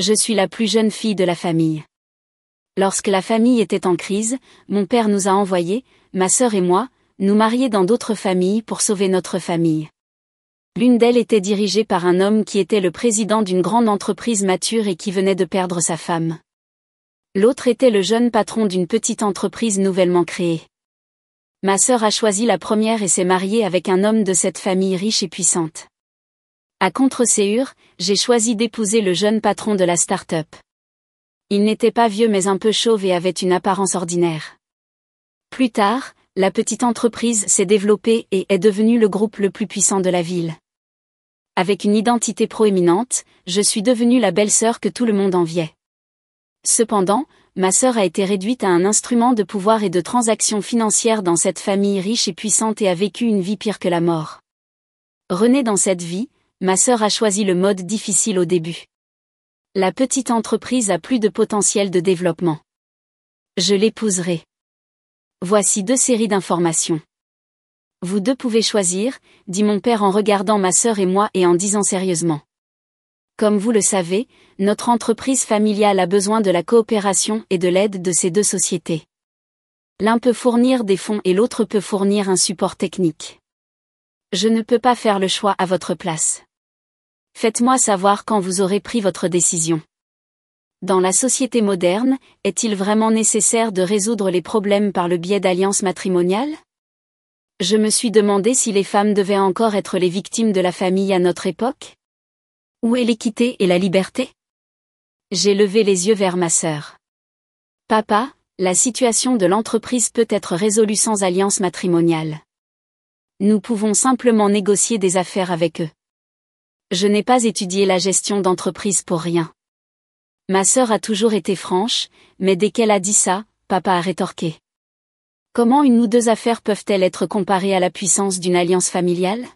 Je suis la plus jeune fille de la famille. Lorsque la famille était en crise, mon père nous a envoyés, ma sœur et moi, nous marier dans d'autres familles pour sauver notre famille. L'une d'elles était dirigée par un homme qui était le président d'une grande entreprise mature et qui venait de perdre sa femme. L'autre était le jeune patron d'une petite entreprise nouvellement créée. Ma sœur a choisi la première et s'est mariée avec un homme de cette famille riche et puissante. À contre-séure, j'ai choisi d'épouser le jeune patron de la start-up. Il n'était pas vieux mais un peu chauve et avait une apparence ordinaire. Plus tard, la petite entreprise s'est développée et est devenue le groupe le plus puissant de la ville. Avec une identité proéminente, je suis devenue la belle-sœur que tout le monde enviait. Cependant, ma sœur a été réduite à un instrument de pouvoir et de transactions financières dans cette famille riche et puissante et a vécu une vie pire que la mort. Renée dans cette vie, ma sœur a choisi le mode difficile au début. La petite entreprise a plus de potentiel de développement. Je l'épouserai. Voici 2 séries d'informations. Vous 2 pouvez choisir, dit mon père en regardant ma sœur et moi et en disant sérieusement. Comme vous le savez, notre entreprise familiale a besoin de la coopération et de l'aide de ces 2 sociétés. L'un peut fournir des fonds et l'autre peut fournir un support technique. Je ne peux pas faire le choix à votre place. Faites-moi savoir quand vous aurez pris votre décision. Dans la société moderne, est-il vraiment nécessaire de résoudre les problèmes par le biais d'alliances matrimoniales ? Je me suis demandé si les femmes devaient encore être les victimes de la famille à notre époque. Où est l'équité et la liberté ? J'ai levé les yeux vers ma sœur. Papa, la situation de l'entreprise peut être résolue sans alliance matrimoniale. Nous pouvons simplement négocier des affaires avec eux. Je n'ai pas étudié la gestion d'entreprise pour rien. Ma sœur a toujours été franche, mais dès qu'elle a dit ça, papa a rétorqué. Comment une ou 2 affaires peuvent-elles être comparées à la puissance d'une alliance familiale ?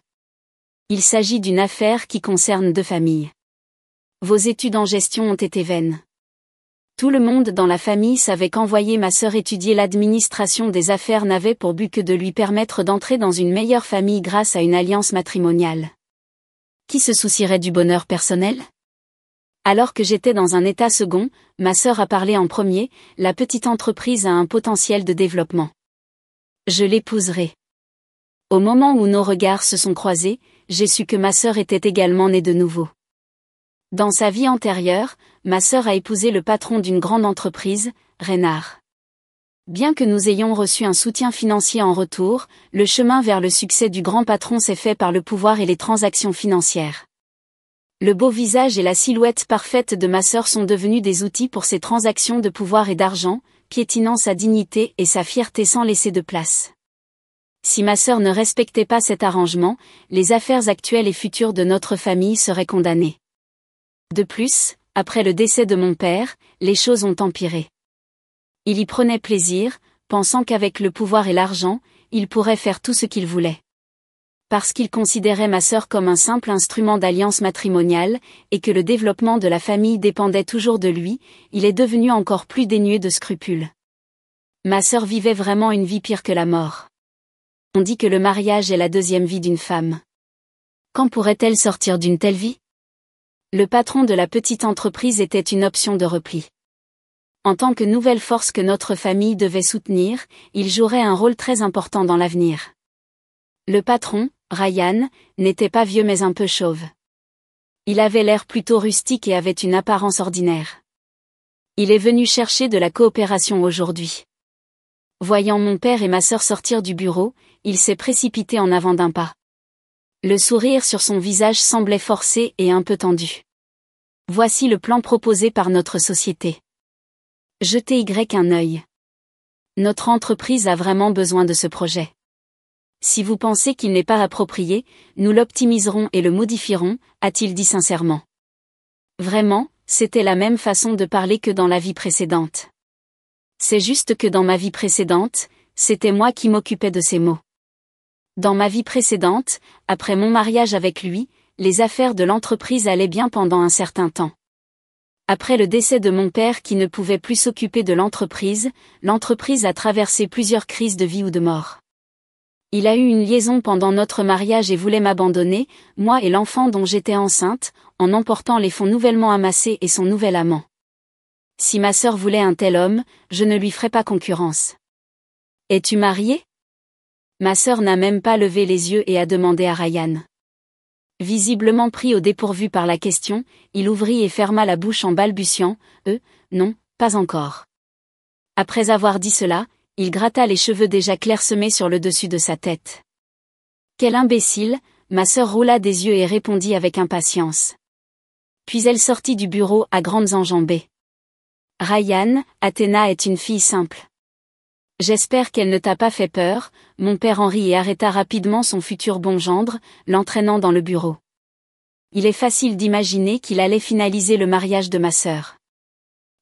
Il s'agit d'une affaire qui concerne 2 familles. Vos études en gestion ont été vaines. Tout le monde dans la famille savait qu'envoyer ma sœur étudier l'administration des affaires n'avait pour but que de lui permettre d'entrer dans une meilleure famille grâce à une alliance matrimoniale. Qui se soucierait du bonheur personnel ? Alors que j'étais dans un état second, ma sœur a parlé en premier, la petite entreprise a un potentiel de développement. Je l'épouserai. Au moment où nos regards se sont croisés, j'ai su que ma sœur était également née de nouveau. Dans sa vie antérieure, ma sœur a épousé le patron d'une grande entreprise, Reynard. Bien que nous ayons reçu un soutien financier en retour, le chemin vers le succès du grand patron s'est fait par le pouvoir et les transactions financières. Le beau visage et la silhouette parfaite de ma sœur sont devenus des outils pour ces transactions de pouvoir et d'argent, piétinant sa dignité et sa fierté sans laisser de place. Si ma sœur ne respectait pas cet arrangement, les affaires actuelles et futures de notre famille seraient condamnées. De plus, après le décès de mon père, les choses ont empiré. Il y prenait plaisir, pensant qu'avec le pouvoir et l'argent, il pourrait faire tout ce qu'il voulait. Parce qu'il considérait ma sœur comme un simple instrument d'alliance matrimoniale, et que le développement de la famille dépendait toujours de lui, il est devenu encore plus dénué de scrupules. Ma sœur vivait vraiment une vie pire que la mort. On dit que le mariage est la 2e vie d'une femme. Quand pourrait-elle sortir d'une telle vie ? Le patron de la petite entreprise était une option de repli. En tant que nouvelle force que notre famille devait soutenir, il jouerait un rôle très important dans l'avenir. Le patron, Ryan, n'était pas vieux mais un peu chauve. Il avait l'air plutôt rustique et avait une apparence ordinaire. Il est venu chercher de la coopération aujourd'hui. Voyant mon père et ma sœur sortir du bureau, il s'est précipité en avant d'un pas. Le sourire sur son visage semblait forcé et un peu tendu. Voici le plan proposé par notre société. Jetez un œil. Notre entreprise a vraiment besoin de ce projet. Si vous pensez qu'il n'est pas approprié, nous l'optimiserons et le modifierons, a-t-il dit sincèrement. Vraiment, c'était la même façon de parler que dans la vie précédente. C'est juste que dans ma vie précédente, c'était moi qui m'occupais de ces mots. Dans ma vie précédente, après mon mariage avec lui, les affaires de l'entreprise allaient bien pendant un certain temps. Après le décès de mon père qui ne pouvait plus s'occuper de l'entreprise a traversé plusieurs crises de vie ou de mort. Il a eu une liaison pendant notre mariage et voulait m'abandonner, moi et l'enfant dont j'étais enceinte, en emportant les fonds nouvellement amassés et son nouvel amant. Si ma sœur voulait un tel homme, je ne lui ferais pas concurrence. Es-tu marié? Ma sœur n'a même pas levé les yeux et a demandé à Ryan. Visiblement pris au dépourvu par la question, il ouvrit et ferma la bouche en balbutiant « non, pas encore ». Après avoir dit cela, il gratta les cheveux déjà clairsemés sur le dessus de sa tête. Quel imbécile, ma sœur roula des yeux et répondit avec impatience. Puis elle sortit du bureau à grandes enjambées. Ryan, Athéna est une fille simple. J'espère qu'elle ne t'a pas fait peur, mon père Henri, et arrêta rapidement son futur bon gendre, l'entraînant dans le bureau. Il est facile d'imaginer qu'il allait finaliser le mariage de ma sœur.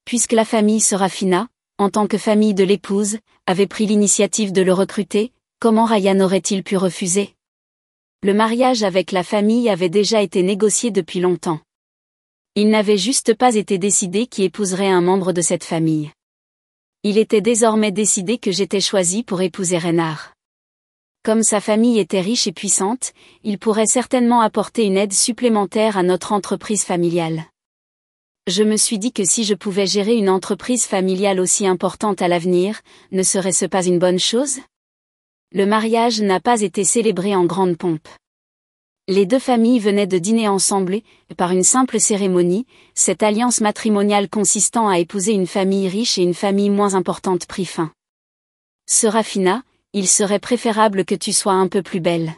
Puisque la famille Serafina, en tant que famille de l'épouse, avait pris l'initiative de le recruter, comment Ryan aurait-il pu refuser? Le mariage avec la famille avait déjà été négocié depuis longtemps. Il n'avait juste pas été décidé qui épouserait un membre de cette famille. Il était désormais décidé que j'étais choisi pour épouser Reynard. Comme sa famille était riche et puissante, il pourrait certainement apporter une aide supplémentaire à notre entreprise familiale. Je me suis dit que si je pouvais gérer une entreprise familiale aussi importante à l'avenir, ne serait-ce pas une bonne chose? Le mariage n'a pas été célébré en grande pompe. Les deux familles venaient de dîner ensemble et, par une simple cérémonie, cette alliance matrimoniale consistant à épouser une famille riche et une famille moins importante prit fin. Serafina, il serait préférable que tu sois un peu plus belle.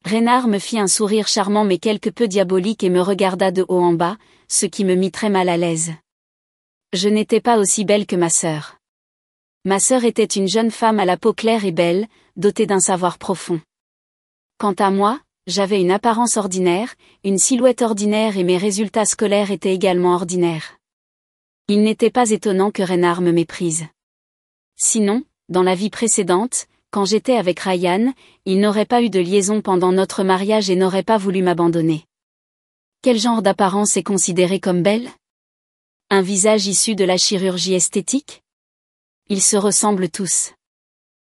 Reynard me fit un sourire charmant mais quelque peu diabolique et me regarda de haut en bas, ce qui me mit très mal à l'aise. Je n'étais pas aussi belle que ma sœur. Ma sœur était une jeune femme à la peau claire et belle, dotée d'un savoir profond. Quant à moi, j'avais une apparence ordinaire, une silhouette ordinaire et mes résultats scolaires étaient également ordinaires. Il n'était pas étonnant que Reynard me méprise. Sinon, dans la vie précédente, quand j'étais avec Ryan, il n'aurait pas eu de liaison pendant notre mariage et n'aurait pas voulu m'abandonner. Quel genre d'apparence est considéré comme belle? Un visage issu de la chirurgie esthétique? Ils se ressemblent tous.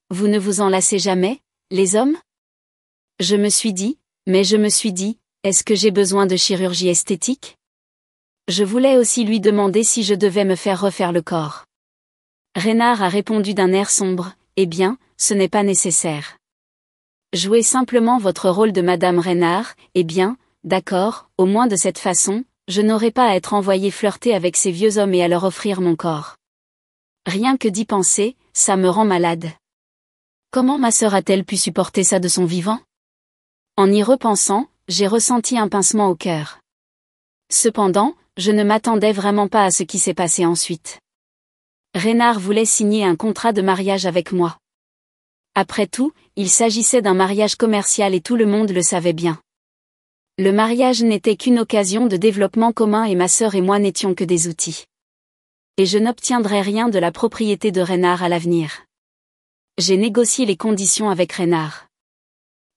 Vous ne vous en lassez jamais, les hommes? Je me suis dit, est-ce que j'ai besoin de chirurgie esthétique? Je voulais aussi lui demander si je devais me faire refaire le corps. Reynard a répondu d'un air sombre, eh bien, ce n'est pas nécessaire. Jouez simplement votre rôle de Madame Reynard, eh bien, d'accord, au moins de cette façon, je n'aurai pas à être envoyé flirter avec ces vieux hommes et à leur offrir mon corps. Rien que d'y penser, ça me rend malade. Comment ma sœur a-t-elle pu supporter ça de son vivant? En y repensant, j'ai ressenti un pincement au cœur. Cependant, je ne m'attendais vraiment pas à ce qui s'est passé ensuite. Reynard voulait signer un contrat de mariage avec moi. Après tout, il s'agissait d'un mariage commercial et tout le monde le savait bien. Le mariage n'était qu'une occasion de développement commun et ma sœur et moi n'étions que des outils. Et je n'obtiendrai rien de la propriété de Reynard à l'avenir. J'ai négocié les conditions avec Reynard.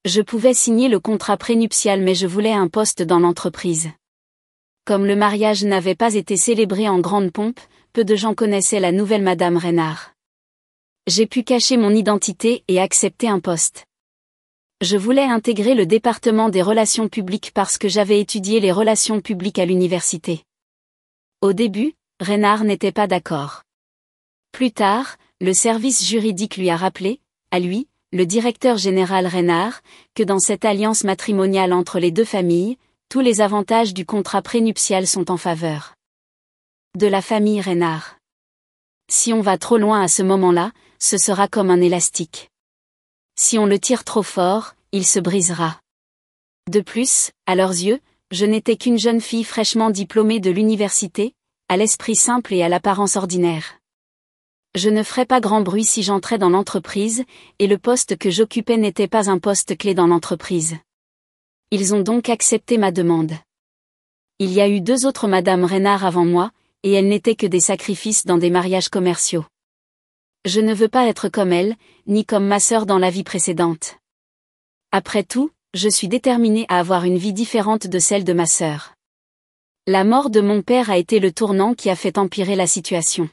Je pouvais signer le contrat prénuptial mais je voulais un poste dans l'entreprise. Comme le mariage n'avait pas été célébré en grande pompe, peu de gens connaissaient la nouvelle Madame Reynard. J'ai pu cacher mon identité et accepter un poste. Je voulais intégrer le département des relations publiques parce que j'avais étudié les relations publiques à l'université. Au début, Reynard n'était pas d'accord. Plus tard, le service juridique lui a rappelé, à lui, le directeur général Reynard, que dans cette alliance matrimoniale entre les deux familles, tous les avantages du contrat prénuptial sont en faveur de la famille Reynard. Si on va trop loin à ce moment-là, ce sera comme un élastique. Si on le tire trop fort, il se brisera. De plus, à leurs yeux, je n'étais qu'une jeune fille fraîchement diplômée de l'université, à l'esprit simple et à l'apparence ordinaire. Je ne ferais pas grand bruit si j'entrais dans l'entreprise, et le poste que j'occupais n'était pas un poste clé dans l'entreprise. Ils ont donc accepté ma demande. Il y a eu 2 autres Madame Reynard avant moi, et elles n'étaient que des sacrifices dans des mariages commerciaux. Je ne veux pas être comme elle, ni comme ma sœur dans la vie précédente. Après tout, je suis déterminée à avoir une vie différente de celle de ma sœur. La mort de mon père a été le tournant qui a fait empirer la situation.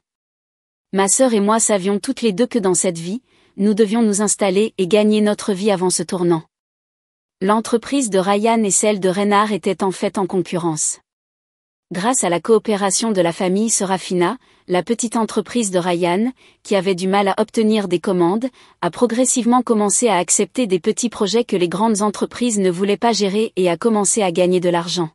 Ma sœur et moi savions toutes les deux que dans cette vie, nous devions nous installer et gagner notre vie avant ce tournant. L'entreprise de Ryan et celle de Reynard étaient en fait en concurrence. Grâce à la coopération de la famille Serafina, la petite entreprise de Ryan, qui avait du mal à obtenir des commandes, a progressivement commencé à accepter des petits projets que les grandes entreprises ne voulaient pas gérer et a commencé à gagner de l'argent.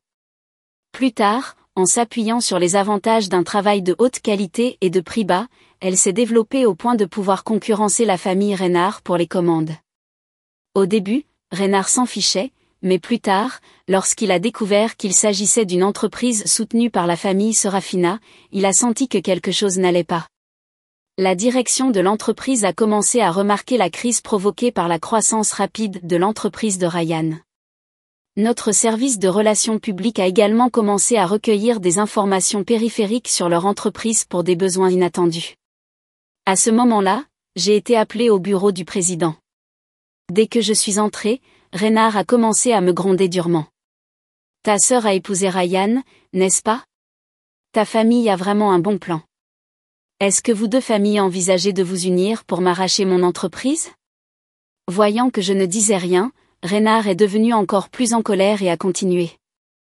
Plus tard, en s'appuyant sur les avantages d'un travail de haute qualité et de prix bas, elle s'est développée au point de pouvoir concurrencer la famille Reynard pour les commandes. Au début, Reynard s'en fichait, mais plus tard, lorsqu'il a découvert qu'il s'agissait d'une entreprise soutenue par la famille Serafina, il a senti que quelque chose n'allait pas. La direction de l'entreprise a commencé à remarquer la crise provoquée par la croissance rapide de l'entreprise de Ryan. Notre service de relations publiques a également commencé à recueillir des informations périphériques sur leur entreprise pour des besoins inattendus. À ce moment-là, j'ai été appelé au bureau du président. Dès que je suis entré, Reynard a commencé à me gronder durement. « Ta sœur a épousé Ryan, n'est-ce pas? Ta famille a vraiment un bon plan. Est-ce que vous deux familles envisagez de vous unir pour m'arracher mon entreprise ?» Voyant que je ne disais rien, Reynard est devenu encore plus en colère et a continué.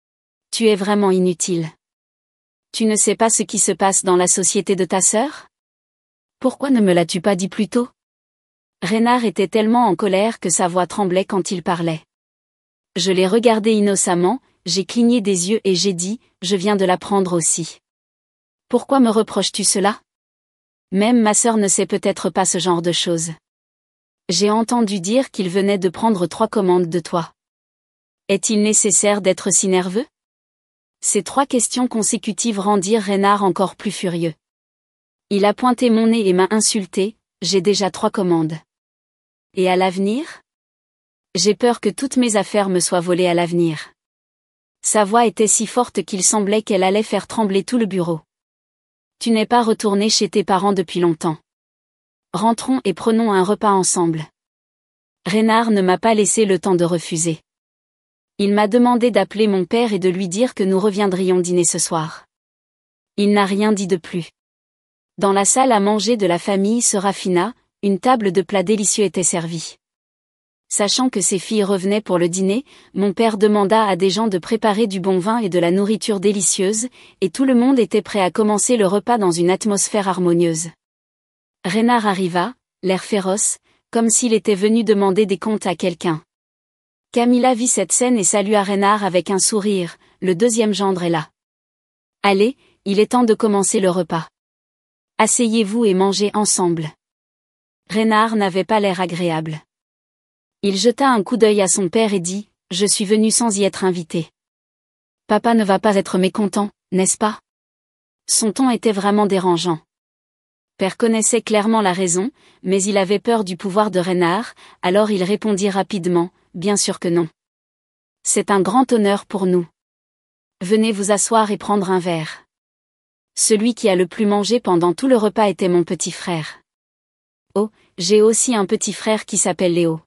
« Tu es vraiment inutile. Tu ne sais pas ce qui se passe dans la société de ta sœur? Pourquoi ne me l'as-tu pas dit plus tôt ?» Reynard était tellement en colère que sa voix tremblait quand il parlait. Je l'ai regardé innocemment, j'ai cligné des yeux et j'ai dit, je viens de l'apprendre aussi. Pourquoi me reproches-tu cela? Même ma sœur ne sait peut-être pas ce genre de choses. J'ai entendu dire qu'il venait de prendre 3 commandes de toi. Est-il nécessaire d'être si nerveux? Ces 3 questions consécutives rendirent Reynard encore plus furieux. Il a pointé mon nez et m'a insulté, j'ai déjà 3 commandes. Et à l'avenir? J'ai peur que toutes mes affaires me soient volées à l'avenir. Sa voix était si forte qu'il semblait qu'elle allait faire trembler tout le bureau. Tu n'es pas retourné chez tes parents depuis longtemps. Rentrons et prenons un repas ensemble. Reynard ne m'a pas laissé le temps de refuser. Il m'a demandé d'appeler mon père et de lui dire que nous reviendrions dîner ce soir. Il n'a rien dit de plus. Dans la salle à manger de la famille Serafina, une table de plats délicieux était servie. Sachant que ses filles revenaient pour le dîner, mon père demanda à des gens de préparer du bon vin et de la nourriture délicieuse, et tout le monde était prêt à commencer le repas dans une atmosphère harmonieuse. Reynard arriva, l'air féroce, comme s'il était venu demander des comptes à quelqu'un. Camilla vit cette scène et salua Reynard avec un sourire, le deuxième gendre est là. Allez, il est temps de commencer le repas. Asseyez-vous et mangez ensemble. Reynard n'avait pas l'air agréable. Il jeta un coup d'œil à son père et dit, « Je suis venu sans y être invité. Papa ne va pas être mécontent, n'est-ce pas ?» Son ton était vraiment dérangeant. Père connaissait clairement la raison, mais il avait peur du pouvoir de Reynard, alors il répondit rapidement, « Bien sûr que non. C'est un grand honneur pour nous. Venez vous asseoir et prendre un verre. » Celui qui a le plus mangé pendant tout le repas était mon petit frère. Oh, j'ai aussi un petit frère qui s'appelle Léo.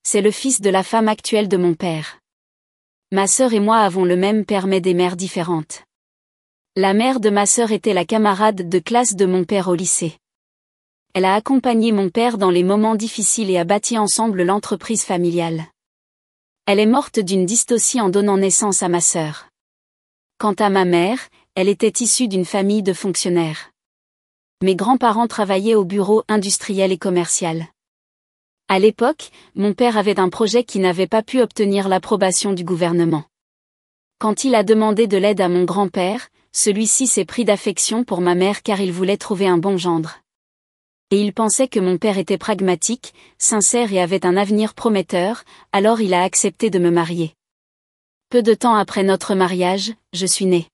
C'est le fils de la femme actuelle de mon père. Ma sœur et moi avons le même père mais des mères différentes. La mère de ma sœur était la camarade de classe de mon père au lycée. Elle a accompagné mon père dans les moments difficiles et a bâti ensemble l'entreprise familiale. Elle est morte d'une dystocie en donnant naissance à ma sœur. Quant à ma mère, elle était issue d'une famille de fonctionnaires. Mes grands-parents travaillaient au bureau industriel et commercial. À l'époque, mon père avait un projet qui n'avait pas pu obtenir l'approbation du gouvernement. Quand il a demandé de l'aide à mon grand-père, celui-ci s'est pris d'affection pour ma mère car il voulait trouver un bon gendre. Et il pensait que mon père était pragmatique, sincère et avait un avenir prometteur, alors il a accepté de me marier. Peu de temps après notre mariage, je suis née.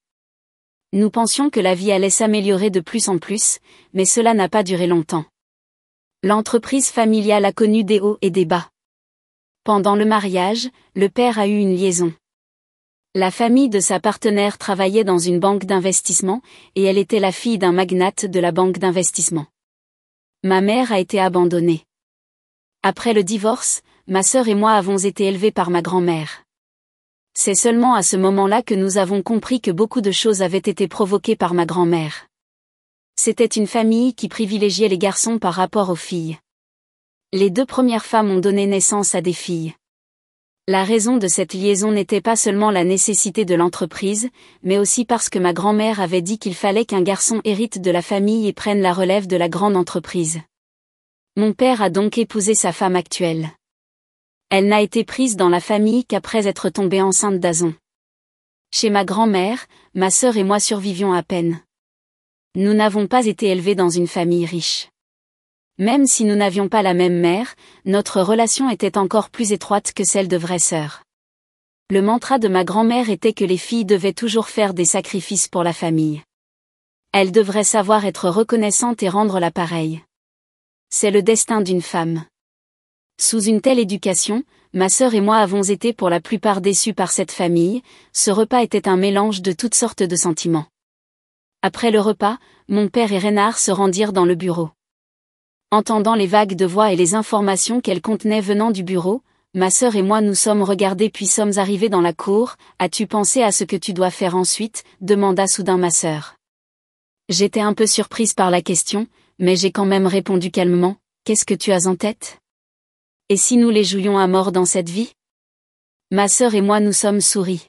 Nous pensions que la vie allait s'améliorer de plus en plus, mais cela n'a pas duré longtemps. L'entreprise familiale a connu des hauts et des bas. Pendant le mariage, le père a eu une liaison. La famille de sa partenaire travaillait dans une banque d'investissement, et elle était la fille d'un magnate de la banque d'investissement. Ma mère a été abandonnée. Après le divorce, ma sœur et moi avons été élevés par ma grand-mère. C'est seulement à ce moment-là que nous avons compris que beaucoup de choses avaient été provoquées par ma grand-mère. C'était une famille qui privilégiait les garçons par rapport aux filles. Les 2 premières femmes ont donné naissance à des filles. La raison de cette liaison n'était pas seulement la nécessité de l'entreprise, mais aussi parce que ma grand-mère avait dit qu'il fallait qu'un garçon hérite de la famille et prenne la relève de la grande entreprise. Mon père a donc épousé sa femme actuelle. Elle n'a été prise dans la famille qu'après être tombée enceinte d'Azon. Chez ma grand-mère, ma sœur et moi survivions à peine. Nous n'avons pas été élevés dans une famille riche. Même si nous n'avions pas la même mère, notre relation était encore plus étroite que celle de vraies sœurs. Le mantra de ma grand-mère était que les filles devaient toujours faire des sacrifices pour la famille. Elles devraient savoir être reconnaissantes et rendre l'appareil. C'est le destin d'une femme. Sous une telle éducation, ma sœur et moi avons été pour la plupart déçus par cette famille. Ce repas était un mélange de toutes sortes de sentiments. Après le repas, mon père et Reynard se rendirent dans le bureau. Entendant les vagues de voix et les informations qu'elles contenaient venant du bureau, ma sœur et moi nous sommes regardés puis sommes arrivés dans la cour. « As-tu pensé à ce que tu dois faire ensuite ?» demanda soudain ma sœur. J'étais un peu surprise par la question, mais j'ai quand même répondu calmement, « Qu'est-ce que tu as en tête ? Et si nous les jouions à mort dans cette vie ?» Ma sœur et moi nous sommes souris.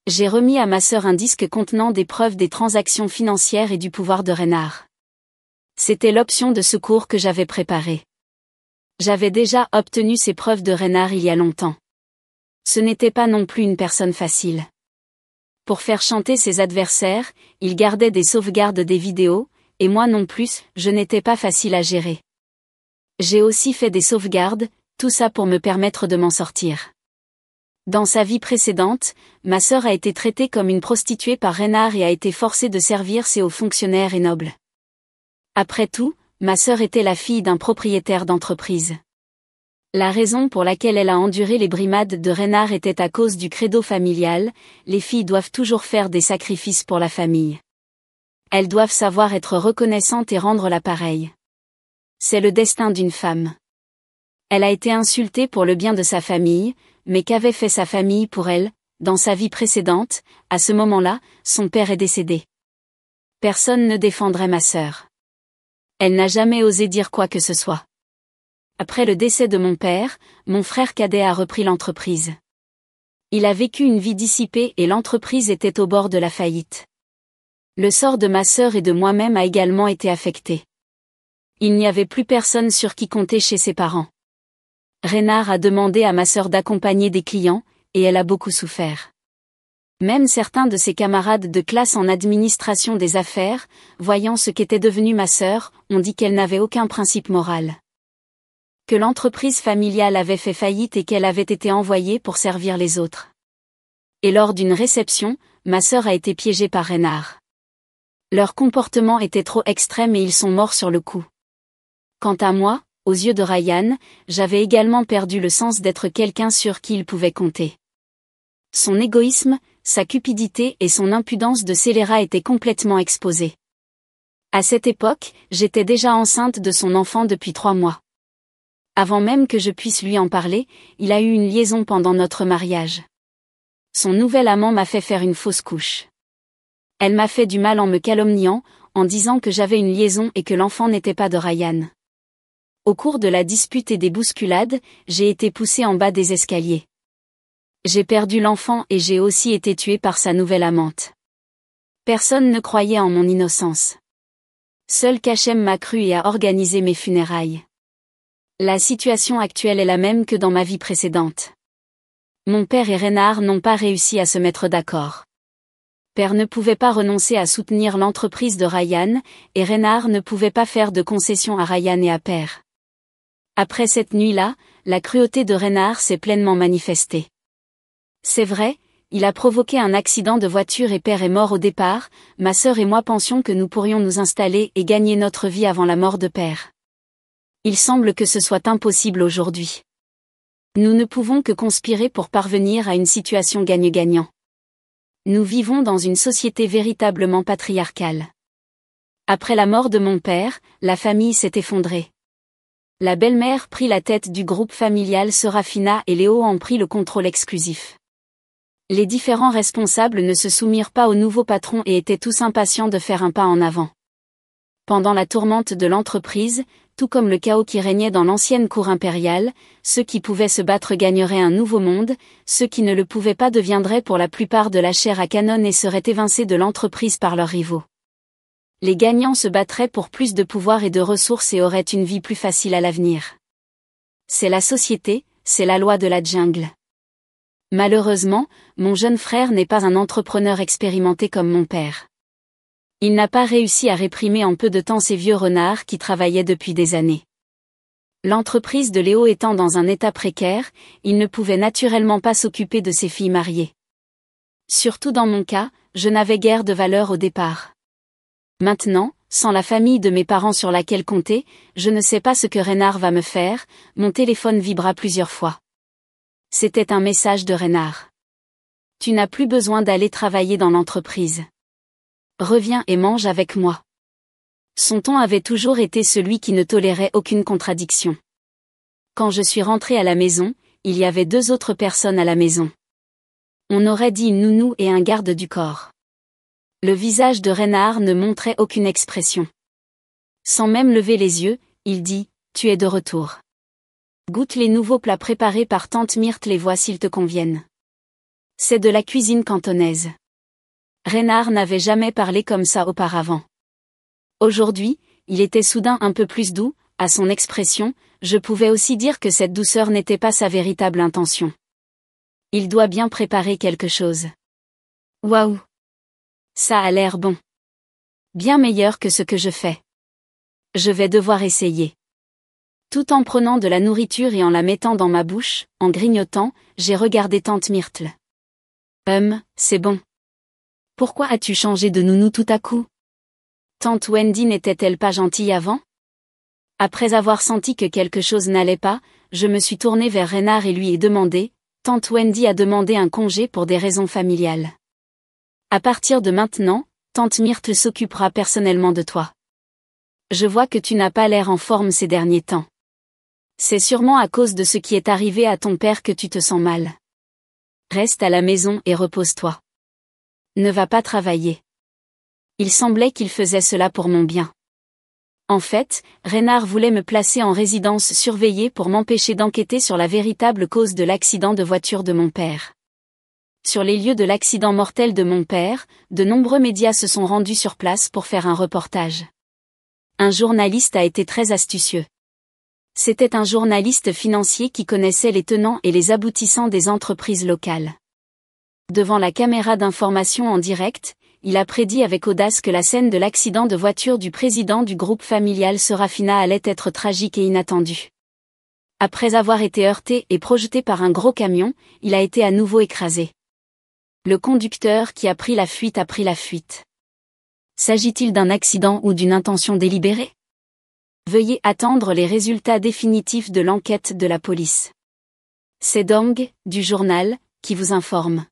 J'ai remis à ma sœur un disque contenant des preuves des transactions financières et du pouvoir de Reynard. C'était l'option de secours que j'avais préparée. J'avais déjà obtenu ces preuves de Reynard il y a longtemps. Ce n'était pas non plus une personne facile. Pour faire chanter ses adversaires, il gardait des sauvegardes des vidéos, et moi non plus, je n'étais pas facile à gérer. J'ai aussi fait des sauvegardes, tout ça pour me permettre de m'en sortir. Dans sa vie précédente, ma sœur a été traitée comme une prostituée par Reynard et a été forcée de servir ses hauts fonctionnaires et nobles. Après tout, ma sœur était la fille d'un propriétaire d'entreprise. La raison pour laquelle elle a enduré les brimades de Reynard était à cause du credo familial, les filles doivent toujours faire des sacrifices pour la famille. Elles doivent savoir être reconnaissantes et rendre l'appareil. C'est le destin d'une femme. Elle a été insultée pour le bien de sa famille, mais qu'avait fait sa famille pour elle, dans sa vie précédente? À ce moment-là, son père est décédé. Personne ne défendrait ma sœur. Elle n'a jamais osé dire quoi que ce soit. Après le décès de mon père, mon frère cadet a repris l'entreprise. Il a vécu une vie dissipée et l'entreprise était au bord de la faillite. Le sort de ma sœur et de moi-même a également été affecté. Il n'y avait plus personne sur qui compter chez ses parents. Reynard a demandé à ma sœur d'accompagner des clients, et elle a beaucoup souffert. Même certains de ses camarades de classe en administration des affaires, voyant ce qu'était devenue ma sœur, ont dit qu'elle n'avait aucun principe moral. Que l'entreprise familiale avait fait faillite et qu'elle avait été envoyée pour servir les autres. Et lors d'une réception, ma sœur a été piégée par Reynard. Leur comportement était trop extrême et ils sont morts sur le coup. Quant à moi, aux yeux de Ryan, j'avais également perdu le sens d'être quelqu'un sur qui il pouvait compter. Son égoïsme, sa cupidité et son impudence de scélérat étaient complètement exposés. À cette époque, j'étais déjà enceinte de son enfant depuis 3 mois. Avant même que je puisse lui en parler, il a eu une liaison pendant notre mariage. Son nouvel amant m'a fait faire une fausse couche. Elle m'a fait du mal en me calomniant, en disant que j'avais une liaison et que l'enfant n'était pas de Ryan. Au cours de la dispute et des bousculades, j'ai été poussée en bas des escaliers. J'ai perdu l'enfant et j'ai aussi été tuée par sa nouvelle amante. Personne ne croyait en mon innocence. Seul Kachem m'a cru et a organisé mes funérailles. La situation actuelle est la même que dans ma vie précédente. Mon père et Reynard n'ont pas réussi à se mettre d'accord. Père ne pouvait pas renoncer à soutenir l'entreprise de Ryan, et Reynard ne pouvait pas faire de concessions à Ryan et à Père. Après cette nuit-là, la cruauté de Reynard s'est pleinement manifestée. C'est vrai, il a provoqué un accident de voiture et Père est mort au départ. Ma sœur et moi pensions que nous pourrions nous installer et gagner notre vie avant la mort de Père. Il semble que ce soit impossible aujourd'hui. Nous ne pouvons que conspirer pour parvenir à une situation gagne-gagnant. Nous vivons dans une société véritablement patriarcale. Après la mort de mon père, la famille s'est effondrée. La belle-mère prit la tête du groupe familial Serafina et Léo en prit le contrôle exclusif. Les différents responsables ne se soumirent pas au nouveau patron et étaient tous impatients de faire un pas en avant. Pendant la tourmente de l'entreprise, tout comme le chaos qui régnait dans l'ancienne cour impériale, ceux qui pouvaient se battre gagneraient un nouveau monde, ceux qui ne le pouvaient pas deviendraient pour la plupart de la chair à canon et seraient évincés de l'entreprise par leurs rivaux. Les gagnants se battraient pour plus de pouvoir et de ressources et auraient une vie plus facile à l'avenir. C'est la société, c'est la loi de la jungle. Malheureusement, mon jeune frère n'est pas un entrepreneur expérimenté comme mon père. Il n'a pas réussi à réprimer en peu de temps ces vieux renards qui travaillaient depuis des années. L'entreprise de Léo étant dans un état précaire, il ne pouvait naturellement pas s'occuper de ses filles mariées. Surtout dans mon cas, je n'avais guère de valeur au départ. Maintenant, sans la famille de mes parents sur laquelle compter, je ne sais pas ce que Reynard va me faire, mon téléphone vibra plusieurs fois. C'était un message de Reynard. Tu n'as plus besoin d'aller travailler dans l'entreprise. Reviens et mange avec moi. Son ton avait toujours été celui qui ne tolérait aucune contradiction. Quand je suis rentrée à la maison, il y avait 2 autres personnes à la maison. On aurait dit une nounou et un garde du corps. Le visage de Reynard ne montrait aucune expression. Sans même lever les yeux, il dit « Tu es de retour. Goûte les nouveaux plats préparés par tante Myrthe, les vois s'ils te conviennent. C'est de la cuisine cantonaise. » Reynard n'avait jamais parlé comme ça auparavant. Aujourd'hui, il était soudain un peu plus doux, à son expression, je pouvais aussi dire que cette douceur n'était pas sa véritable intention. Il doit bien préparer quelque chose. Waouh! Ça a l'air bon. Bien meilleur que ce que je fais. Je vais devoir essayer. Tout en prenant de la nourriture et en la mettant dans ma bouche, en grignotant, j'ai regardé tante Myrtle. C'est bon. Pourquoi as-tu changé de nounou tout à coup? Tante Wendy n'était-elle pas gentille avant? Après avoir senti que quelque chose n'allait pas, je me suis tournée vers Reynard et lui ai demandé, tante Wendy a demandé un congé pour des raisons familiales. À partir de maintenant, tante Myrtle s'occupera personnellement de toi. Je vois que tu n'as pas l'air en forme ces derniers temps. C'est sûrement à cause de ce qui est arrivé à ton père que tu te sens mal. Reste à la maison et repose-toi. Ne va pas travailler. Il semblait qu'il faisait cela pour mon bien. En fait, Reynard voulait me placer en résidence surveillée pour m'empêcher d'enquêter sur la véritable cause de l'accident de voiture de mon père. Sur les lieux de l'accident mortel de mon père, de nombreux médias se sont rendus sur place pour faire un reportage. Un journaliste a été très astucieux. C'était un journaliste financier qui connaissait les tenants et les aboutissants des entreprises locales. Devant la caméra d'information en direct, il a prédit avec audace que la scène de l'accident de voiture du président du groupe familial Serafina allait être tragique et inattendue. Après avoir été heurté et projeté par un gros camion, il a été à nouveau écrasé. Le conducteur qui a pris la fuite a pris la fuite. S'agit-il d'un accident ou d'une intention délibérée? Veuillez attendre les résultats définitifs de l'enquête de la police. C'est Dong, du journal, qui vous informe.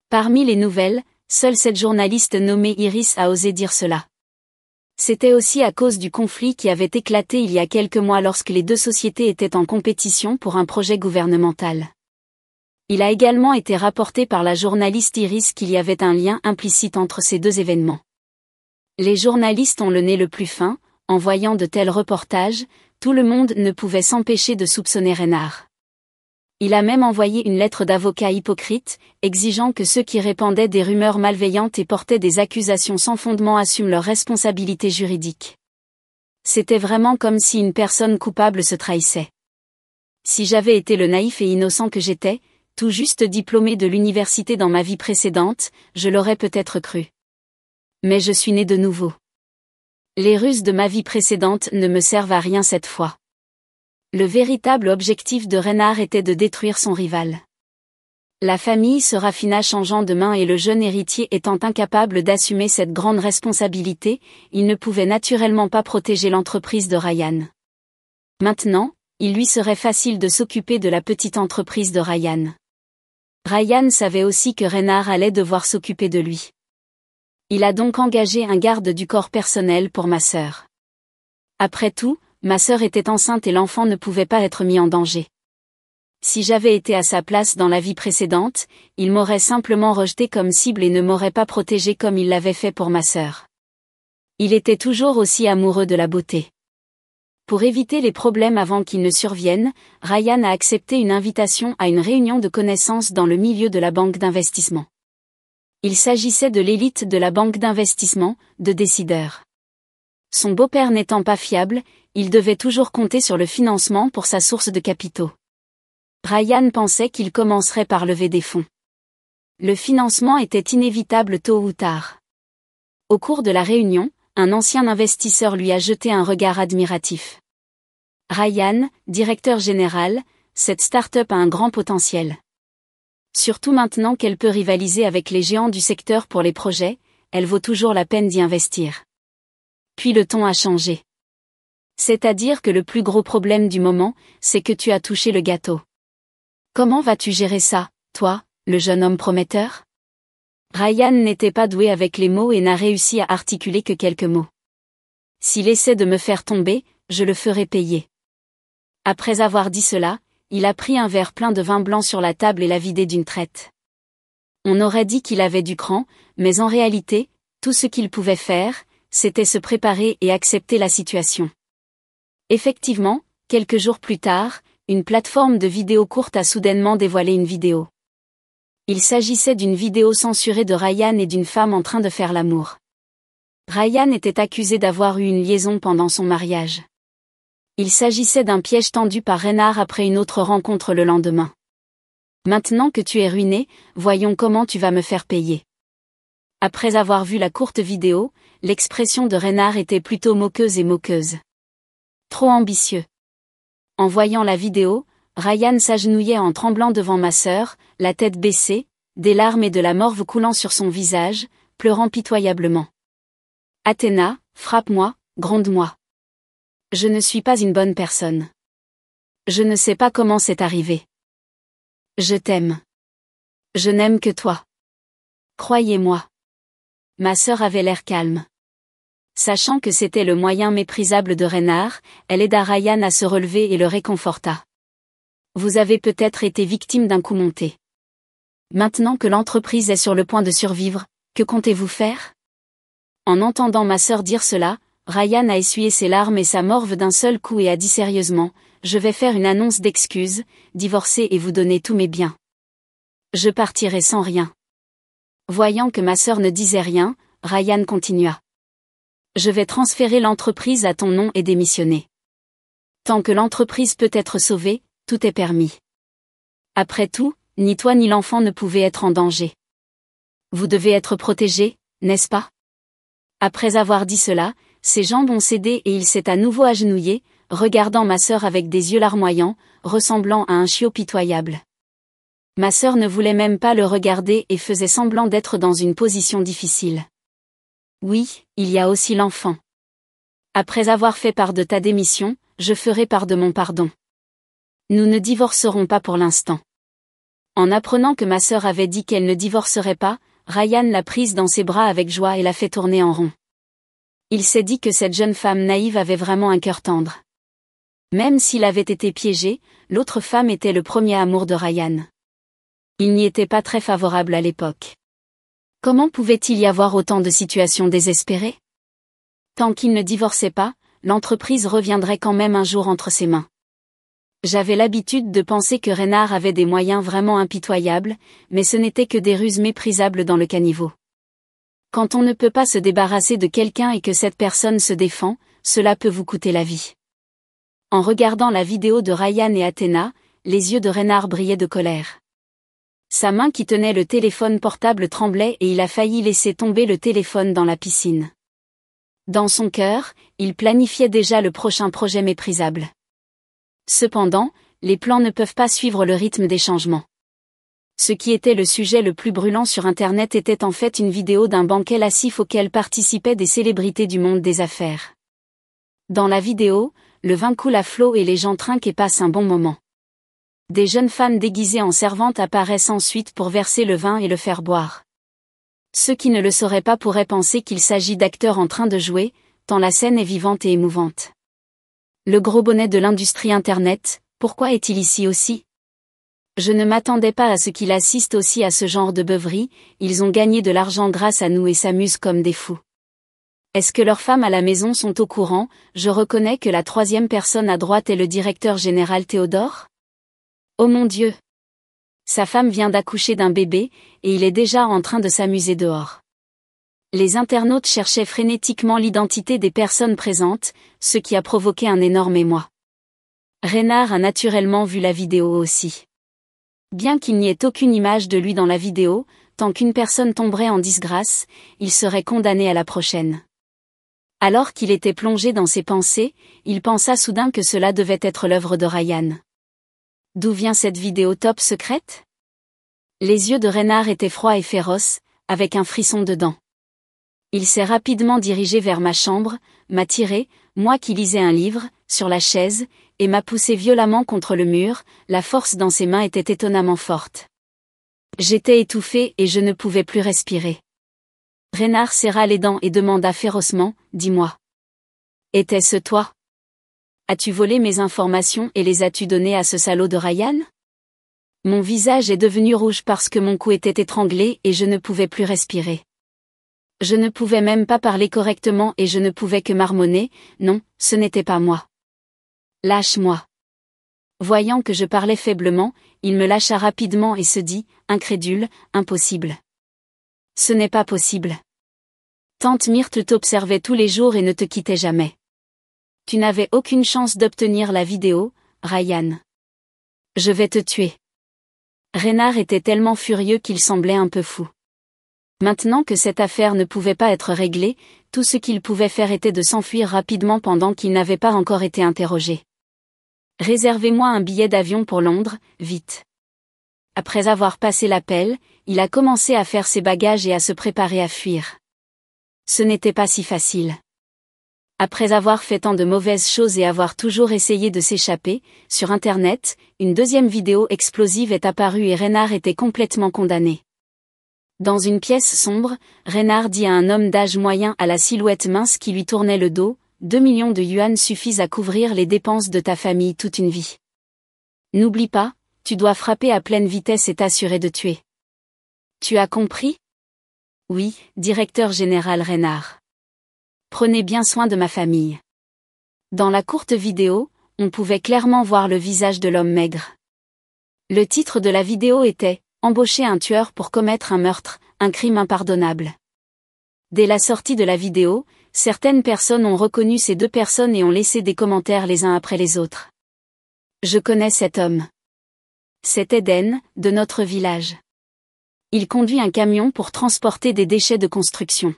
Parmi les nouvelles, seule cette journaliste nommée Iris a osé dire cela. C'était aussi à cause du conflit qui avait éclaté il y a quelques mois lorsque les 2 sociétés étaient en compétition pour un projet gouvernemental. Il a également été rapporté par la journaliste Iris qu'il y avait un lien implicite entre ces 2 événements. Les journalistes ont le nez le plus fin, en voyant de tels reportages, tout le monde ne pouvait s'empêcher de soupçonner Reynard. Il a même envoyé une lettre d'avocat hypocrite, exigeant que ceux qui répandaient des rumeurs malveillantes et portaient des accusations sans fondement assument leurs responsabilités juridiques. C'était vraiment comme si une personne coupable se trahissait. Si j'avais été le naïf et innocent que j'étais, tout juste diplômé de l'université dans ma vie précédente, je l'aurais peut-être cru. Mais je suis né de nouveau. Les ruses de ma vie précédente ne me servent à rien cette fois. Le véritable objectif de Reynard était de détruire son rival. La famille Serafina changeant de main et le jeune héritier étant incapable d'assumer cette grande responsabilité, il ne pouvait naturellement pas protéger l'entreprise de Ryan. Maintenant, il lui serait facile de s'occuper de la petite entreprise de Ryan. Ryan savait aussi que Reynard allait devoir s'occuper de lui. Il a donc engagé un garde du corps personnel pour ma sœur. Après tout, ma sœur était enceinte et l'enfant ne pouvait pas être mis en danger. Si j'avais été à sa place dans la vie précédente, il m'aurait simplement rejeté comme cible et ne m'aurait pas protégé comme il l'avait fait pour ma sœur. Il était toujours aussi amoureux de la beauté. Pour éviter les problèmes avant qu'ils ne surviennent, Ryan a accepté une invitation à une réunion de connaissances dans le milieu de la banque d'investissement. Il s'agissait de l'élite de la banque d'investissement, de décideurs. Son beau-père n'étant pas fiable, il devait toujours compter sur le financement pour sa source de capitaux. Ryan pensait qu'il commencerait par lever des fonds. Le financement était inévitable tôt ou tard. Au cours de la réunion, un ancien investisseur lui a jeté un regard admiratif. Ryan, directeur général, cette start-up a un grand potentiel. Surtout maintenant qu'elle peut rivaliser avec les géants du secteur pour les projets, elle vaut toujours la peine d'y investir. Puis le ton a changé. C'est-à-dire que le plus gros problème du moment, c'est que tu as touché le gâteau. Comment vas-tu gérer ça, toi, le jeune homme prometteur ? Ryan n'était pas doué avec les mots et n'a réussi à articuler que quelques mots. S'il essaie de me faire tomber, je le ferai payer. Après avoir dit cela, il a pris un verre plein de vin blanc sur la table et l'a vidé d'une traite. On aurait dit qu'il avait du cran, mais en réalité, tout ce qu'il pouvait faire, c'était se préparer et accepter la situation. Effectivement, quelques jours plus tard, une plateforme de vidéos courtes a soudainement dévoilé une vidéo. Il s'agissait d'une vidéo censurée de Ryan et d'une femme en train de faire l'amour. Ryan était accusé d'avoir eu une liaison pendant son mariage. Il s'agissait d'un piège tendu par Reynard après une autre rencontre le lendemain. Maintenant que tu es ruiné, voyons comment tu vas me faire payer. Après avoir vu la courte vidéo, l'expression de Reynard était plutôt moqueuse et moqueuse. Trop ambitieux. En voyant la vidéo, Ryan s'agenouillait en tremblant devant ma sœur, la tête baissée, des larmes et de la morve coulant sur son visage, pleurant pitoyablement. Athéna, frappe-moi, gronde-moi. Je ne suis pas une bonne personne. Je ne sais pas comment c'est arrivé. Je t'aime. Je n'aime que toi. Croyez-moi. Ma sœur avait l'air calme. Sachant que c'était le moyen méprisable de Reynard, elle aida Ryan à se relever et le réconforta. Vous avez peut-être été victime d'un coup monté. Maintenant que l'entreprise est sur le point de survivre, que comptez-vous faire ? En entendant ma sœur dire cela, Ryan a essuyé ses larmes et sa morve d'un seul coup et a dit sérieusement, « Je vais faire une annonce d'excuses, divorcer et vous donner tous mes biens. Je partirai sans rien. » Voyant que ma sœur ne disait rien, Ryan continua. « Je vais transférer l'entreprise à ton nom et démissionner. Tant que l'entreprise peut être sauvée, tout est permis. Après tout, ni toi ni l'enfant ne pouvaient être en danger. Vous devez être protégé, n'est-ce pas ? » Après avoir dit cela, ses jambes ont cédé et il s'est à nouveau agenouillé, regardant ma sœur avec des yeux larmoyants, ressemblant à un chiot pitoyable. Ma sœur ne voulait même pas le regarder et faisait semblant d'être dans une position difficile. Oui, il y a aussi l'enfant. Après avoir fait part de ta démission, je ferai part de mon pardon. Nous ne divorcerons pas pour l'instant. En apprenant que ma sœur avait dit qu'elle ne divorcerait pas, Ryan l'a prise dans ses bras avec joie et l'a fait tourner en rond. Il s'est dit que cette jeune femme naïve avait vraiment un cœur tendre. Même s'il avait été piégé, l'autre femme était le premier amour de Ryan. Il n'y était pas très favorable à l'époque. Comment pouvait-il y avoir autant de situations désespérées ? Tant qu'il ne divorçait pas, l'entreprise reviendrait quand même un jour entre ses mains. J'avais l'habitude de penser que Reynard avait des moyens vraiment impitoyables, mais ce n'était que des ruses méprisables dans le caniveau. Quand on ne peut pas se débarrasser de quelqu'un et que cette personne se défend, cela peut vous coûter la vie. En regardant la vidéo de Ryan et Athéna, les yeux de Reynard brillaient de colère. Sa main qui tenait le téléphone portable tremblait et il a failli laisser tomber le téléphone dans la piscine. Dans son cœur, il planifiait déjà le prochain projet méprisable. Cependant, les plans ne peuvent pas suivre le rythme des changements. Ce qui était le sujet le plus brûlant sur Internet était en fait une vidéo d'un banquet lascif auquel participaient des célébrités du monde des affaires. Dans la vidéo, le vin coule à flot et les gens trinquent et passent un bon moment. Des jeunes femmes déguisées en servantes apparaissent ensuite pour verser le vin et le faire boire. Ceux qui ne le sauraient pas pourraient penser qu'il s'agit d'acteurs en train de jouer, tant la scène est vivante et émouvante. Le gros bonnet de l'industrie Internet, pourquoi est-il ici aussi ? Je ne m'attendais pas à ce qu'il assiste aussi à ce genre de beuverie, ils ont gagné de l'argent grâce à nous et s'amusent comme des fous. Est-ce que leurs femmes à la maison sont au courant? Je reconnais que la troisième personne à droite est le directeur général Théodore? Oh mon Dieu! Sa femme vient d'accoucher d'un bébé, et il est déjà en train de s'amuser dehors. Les internautes cherchaient frénétiquement l'identité des personnes présentes, ce qui a provoqué un énorme émoi. Reynard a naturellement vu la vidéo aussi. Bien qu'il n'y ait aucune image de lui dans la vidéo, tant qu'une personne tomberait en disgrâce, il serait condamné à la prochaine. Alors qu'il était plongé dans ses pensées, il pensa soudain que cela devait être l'œuvre de Ryan. D'où vient cette vidéo top secrète? Les yeux de Reynard étaient froids et féroces, avec un frisson dedans. Il s'est rapidement dirigé vers ma chambre, m'a tiré, moi qui lisais un livre, sur la chaise, et m'a poussé violemment contre le mur. La force dans ses mains était étonnamment forte. J'étais étouffé et je ne pouvais plus respirer. Reynard serra les dents et demanda férocement, « Dis-moi. Était-ce toi? As-tu volé mes informations et les as-tu données à ce salaud de Ryan ?» Mon visage est devenu rouge parce que mon cou était étranglé et je ne pouvais plus respirer. Je ne pouvais même pas parler correctement et je ne pouvais que marmonner, « Non, ce n'était pas moi. Lâche-moi. » Voyant que je parlais faiblement, il me lâcha rapidement et se dit, incrédule, « Impossible. Ce n'est pas possible. Tante Myrtle t'observait tous les jours et ne te quittait jamais. Tu n'avais aucune chance d'obtenir la vidéo, Ryan. Je vais te tuer. » Reynard était tellement furieux qu'il semblait un peu fou. Maintenant que cette affaire ne pouvait pas être réglée, tout ce qu'il pouvait faire était de s'enfuir rapidement pendant qu'il n'avait pas encore été interrogé. « Réservez-moi un billet d'avion pour Londres, vite. » Après avoir passé l'appel, il a commencé à faire ses bagages et à se préparer à fuir. Ce n'était pas si facile. Après avoir fait tant de mauvaises choses et avoir toujours essayé de s'échapper, sur Internet, une deuxième vidéo explosive est apparue et Reynard était complètement condamné. Dans une pièce sombre, Reynard dit à un homme d'âge moyen à la silhouette mince qui lui tournait le dos, 2 millions de yuan suffisent à couvrir les dépenses de ta famille toute une vie. N'oublie pas, tu dois frapper à pleine vitesse et t'assurer de tuer. Tu as compris? Oui, directeur général Reynard. Prenez bien soin de ma famille. Dans la courte vidéo, on pouvait clairement voir le visage de l'homme maigre. Le titre de la vidéo était « Embaucher un tueur pour commettre un meurtre, un crime impardonnable ». Dès la sortie de la vidéo, certaines personnes ont reconnu ces deux personnes et ont laissé des commentaires les uns après les autres. Je connais cet homme. C'est Eden, de notre village. Il conduit un camion pour transporter des déchets de construction.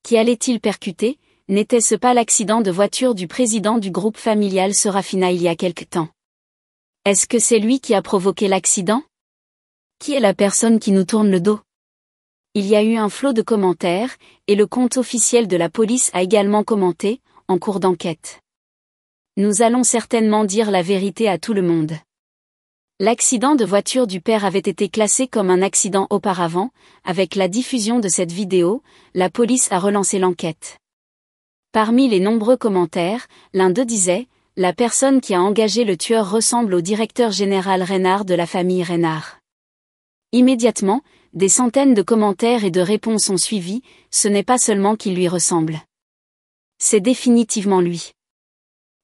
Qui allait-il percuter? N'était-ce pas l'accident de voiture du président du groupe familial Serafina il y a quelque temps? Est-ce que c'est lui qui a provoqué l'accident? Qui est la personne qui nous tourne le dos? Il y a eu un flot de commentaires, et le compte officiel de la police a également commenté, en cours d'enquête. Nous allons certainement dire la vérité à tout le monde. L'accident de voiture du père avait été classé comme un accident auparavant. Avec la diffusion de cette vidéo, la police a relancé l'enquête. Parmi les nombreux commentaires, l'un d'eux disait « La personne qui a engagé le tueur ressemble au directeur général Reynard de la famille Reynard. » Immédiatement, des centaines de commentaires et de réponses ont suivi, ce n'est pas seulement qu'il lui ressemble. C'est définitivement lui.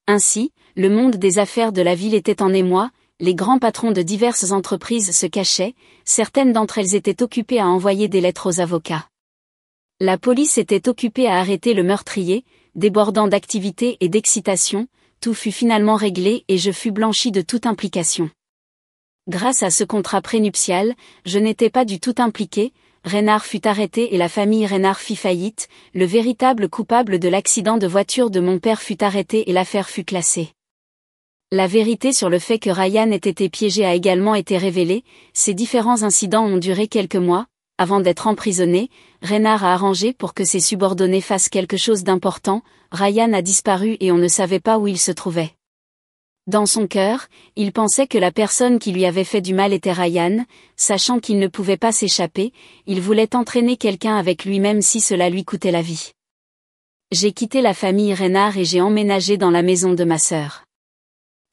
Ainsi, le monde des affaires de la ville était en émoi. Les grands patrons de diverses entreprises se cachaient, certaines d'entre elles étaient occupées à envoyer des lettres aux avocats. La police était occupée à arrêter le meurtrier, débordant d'activité et d'excitation, tout fut finalement réglé et je fus blanchi de toute implication. Grâce à ce contrat prénuptial, je n'étais pas du tout impliqué, Reynard fut arrêté et la famille Reynard fit faillite, le véritable coupable de l'accident de voiture de mon père fut arrêté et l'affaire fut classée. La vérité sur le fait que Ryan ait été piégé a également été révélée. Ces différents incidents ont duré quelques mois. Avant d'être emprisonné, Reynard a arrangé pour que ses subordonnés fassent quelque chose d'important. Ryan a disparu et on ne savait pas où il se trouvait. Dans son cœur, il pensait que la personne qui lui avait fait du mal était Ryan. Sachant qu'il ne pouvait pas s'échapper, il voulait entraîner quelqu'un avec lui même si cela lui coûtait la vie. J'ai quitté la famille Reynard et j'ai emménagé dans la maison de ma sœur.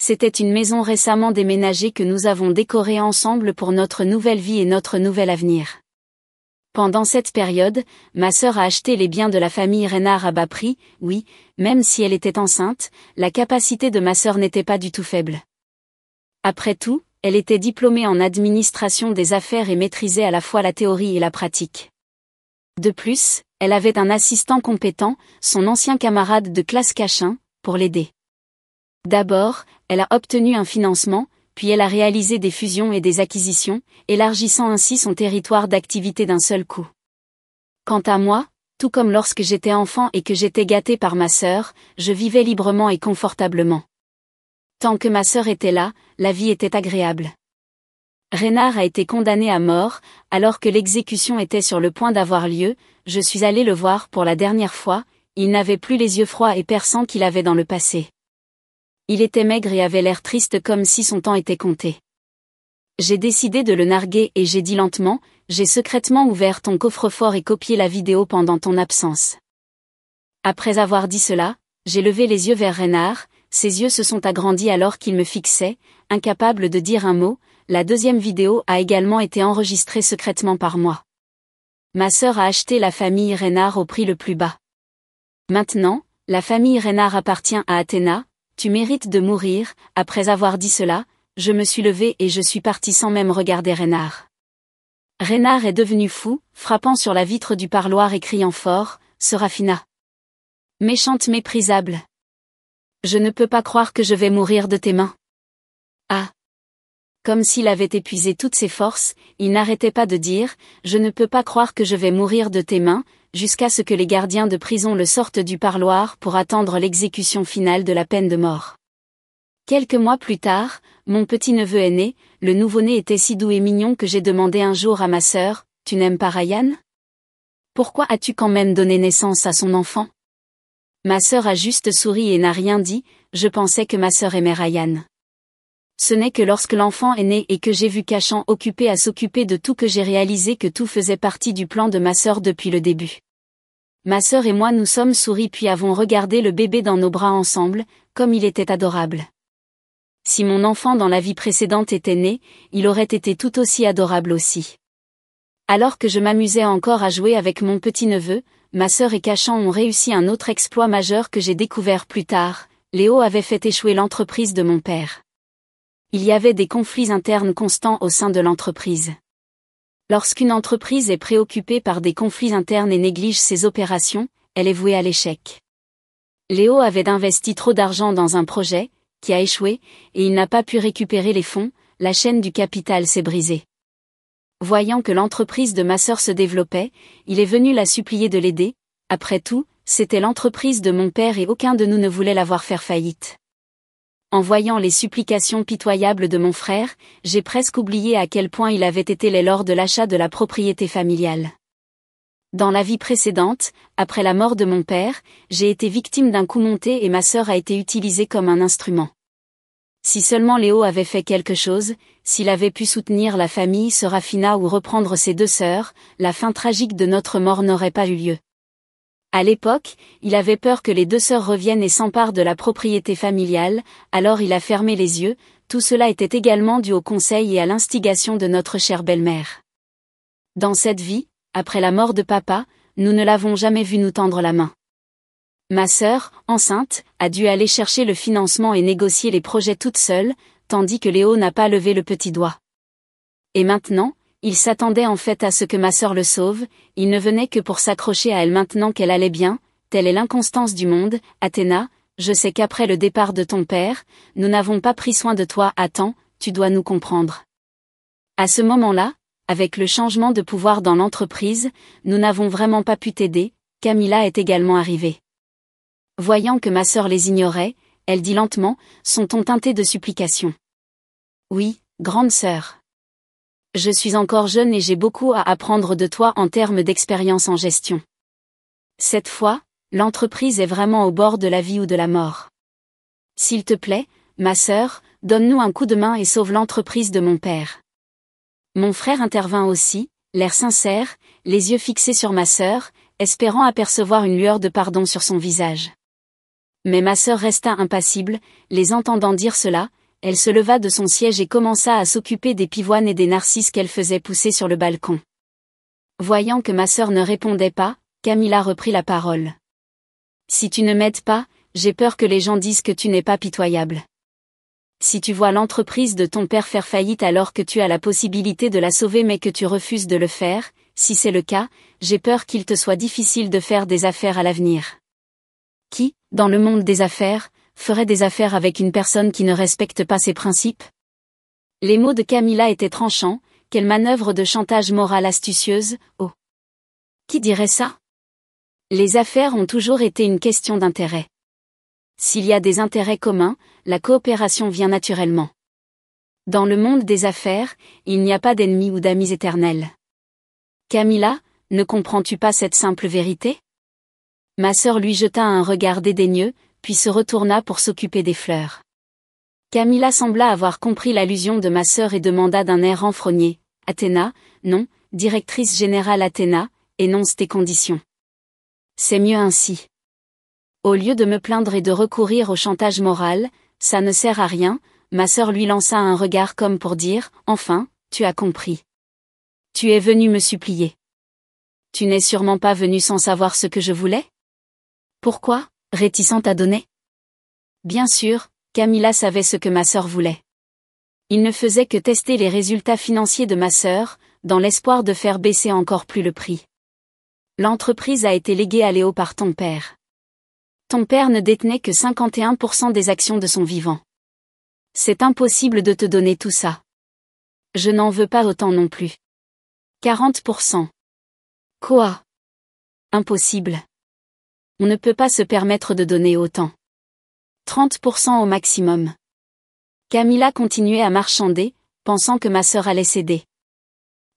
C'était une maison récemment déménagée que nous avons décorée ensemble pour notre nouvelle vie et notre nouvel avenir. Pendant cette période, ma sœur a acheté les biens de la famille Reynard à bas prix, oui, même si elle était enceinte, la capacité de ma sœur n'était pas du tout faible. Après tout, elle était diplômée en administration des affaires et maîtrisait à la fois la théorie et la pratique. De plus, elle avait un assistant compétent, son ancien camarade de classe Cachin, pour l'aider. D'abord, elle a obtenu un financement, puis elle a réalisé des fusions et des acquisitions, élargissant ainsi son territoire d'activité d'un seul coup. Quant à moi, tout comme lorsque j'étais enfant et que j'étais gâtée par ma sœur, je vivais librement et confortablement. Tant que ma sœur était là, la vie était agréable. Reynard a été condamné à mort, alors que l'exécution était sur le point d'avoir lieu, je suis allée le voir pour la dernière fois, il n'avait plus les yeux froids et perçants qu'il avait dans le passé. Il était maigre et avait l'air triste comme si son temps était compté. J'ai décidé de le narguer et j'ai dit lentement, j'ai secrètement ouvert ton coffre-fort et copié la vidéo pendant ton absence. Après avoir dit cela, j'ai levé les yeux vers Reynard, ses yeux se sont agrandis alors qu'il me fixait, incapable de dire un mot. La deuxième vidéo a également été enregistrée secrètement par moi. Ma sœur a acheté la famille Reynard au prix le plus bas. Maintenant, la famille Reynard appartient à Athéna, tu mérites de mourir. Après avoir dit cela, je me suis levée et je suis partie sans même regarder Reynard. Reynard est devenu fou, frappant sur la vitre du parloir et criant fort, « Serafina ! Méchante méprisable ! Je ne peux pas croire que je vais mourir de tes mains. » Ah ! Comme s'il avait épuisé toutes ses forces, il n'arrêtait pas de dire « Je ne peux pas croire que je vais mourir de tes mains », jusqu'à ce que les gardiens de prison le sortent du parloir pour attendre l'exécution finale de la peine de mort. Quelques mois plus tard, mon petit-neveu est né, le nouveau-né était si doux et mignon que j'ai demandé un jour à ma sœur « Tu n'aimes pas Ryan ? Pourquoi as-tu quand même donné naissance à son enfant ?» Ma sœur a juste souri et n'a rien dit, je pensais que ma sœur aimait Ryan. Ce n'est que lorsque l'enfant est né et que j'ai vu Cachan occupé à s'occuper de tout que j'ai réalisé que tout faisait partie du plan de ma sœur depuis le début. Ma sœur et moi nous sommes souris puis avons regardé le bébé dans nos bras ensemble, comme il était adorable. Si mon enfant dans la vie précédente était né, il aurait été tout aussi adorable aussi. Alors que je m'amusais encore à jouer avec mon petit-neveu, ma sœur et Cachan ont réussi un autre exploit majeur que j'ai découvert plus tard, Léo avait fait échouer l'entreprise de mon père. Il y avait des conflits internes constants au sein de l'entreprise. Lorsqu'une entreprise est préoccupée par des conflits internes et néglige ses opérations, elle est vouée à l'échec. Léo avait investi trop d'argent dans un projet, qui a échoué, et il n'a pas pu récupérer les fonds, la chaîne du capital s'est brisée. Voyant que l'entreprise de ma sœur se développait, il est venu la supplier de l'aider, après tout, c'était l'entreprise de mon père et aucun de nous ne voulait la voir faire faillite. En voyant les supplications pitoyables de mon frère, j'ai presque oublié à quel point il avait été laid lors de l'achat de la propriété familiale. Dans la vie précédente, après la mort de mon père, j'ai été victime d'un coup monté et ma sœur a été utilisée comme un instrument. Si seulement Léo avait fait quelque chose, s'il avait pu soutenir la famille Serafina ou reprendre ses deux sœurs, la fin tragique de notre mort n'aurait pas eu lieu. À l'époque, il avait peur que les deux sœurs reviennent et s'emparent de la propriété familiale, alors il a fermé les yeux, tout cela était également dû au conseil et à l'instigation de notre chère belle-mère. Dans cette vie, après la mort de papa, nous ne l'avons jamais vu nous tendre la main. Ma sœur, enceinte, a dû aller chercher le financement et négocier les projets toute seule, tandis que Léo n'a pas levé le petit doigt. Et maintenant, il s'attendait en fait à ce que ma sœur le sauve, il ne venait que pour s'accrocher à elle maintenant qu'elle allait bien, telle est l'inconstance du monde. Athéna, je sais qu'après le départ de ton père, nous n'avons pas pris soin de toi à temps, tu dois nous comprendre. À ce moment-là, avec le changement de pouvoir dans l'entreprise, nous n'avons vraiment pas pu t'aider, Camilla est également arrivée. Voyant que ma sœur les ignorait, elle dit lentement, son ton teinté de supplication. Oui, grande sœur. Je suis encore jeune et j'ai beaucoup à apprendre de toi en termes d'expérience en gestion. Cette fois, l'entreprise est vraiment au bord de la vie ou de la mort. S'il te plaît, ma sœur, donne-nous un coup de main et sauve l'entreprise de mon père. Mon frère intervint aussi, l'air sincère, les yeux fixés sur ma sœur, espérant apercevoir une lueur de pardon sur son visage. Mais ma sœur resta impassible, les entendant dire cela, elle se leva de son siège et commença à s'occuper des pivoines et des narcisses qu'elle faisait pousser sur le balcon. Voyant que ma sœur ne répondait pas, Camilla reprit la parole. Si tu ne m'aides pas, j'ai peur que les gens disent que tu n'es pas pitoyable. Si tu vois l'entreprise de ton père faire faillite alors que tu as la possibilité de la sauver mais que tu refuses de le faire, si c'est le cas, j'ai peur qu'il te soit difficile de faire des affaires à l'avenir. Qui, dans le monde des affaires, ferait des affaires avec une personne qui ne respecte pas ses principes? Les mots de Camilla étaient tranchants, quelle manœuvre de chantage moral astucieuse, oh! Qui dirait ça? Les affaires ont toujours été une question d'intérêt. S'il y a des intérêts communs, la coopération vient naturellement. Dans le monde des affaires, il n'y a pas d'ennemis ou d'amis éternels. Camilla, ne comprends-tu pas cette simple vérité? Ma sœur lui jeta un regard dédaigneux, puis se retourna pour s'occuper des fleurs. Camilla sembla avoir compris l'allusion de ma sœur et demanda d'un air renfrogné. Athéna, non, directrice générale Athéna, énonce tes conditions. C'est mieux ainsi. Au lieu de me plaindre et de recourir au chantage moral, ça ne sert à rien, ma sœur lui lança un regard comme pour dire, enfin, tu as compris. Tu es venu me supplier. Tu n'es sûrement pas venu sans savoir ce que je voulais? Pourquoi, réticente à donner? Bien sûr, Camilla savait ce que ma sœur voulait. Il ne faisait que tester les résultats financiers de ma sœur, dans l'espoir de faire baisser encore plus le prix. L'entreprise a été léguée à Léo par ton père. Ton père ne détenait que 51% des actions de son vivant. C'est impossible de te donner tout ça. Je n'en veux pas autant non plus. 40%. Quoi? Impossible. On ne peut pas se permettre de donner autant. 30% au maximum. Camilla continuait à marchander, pensant que ma sœur allait céder.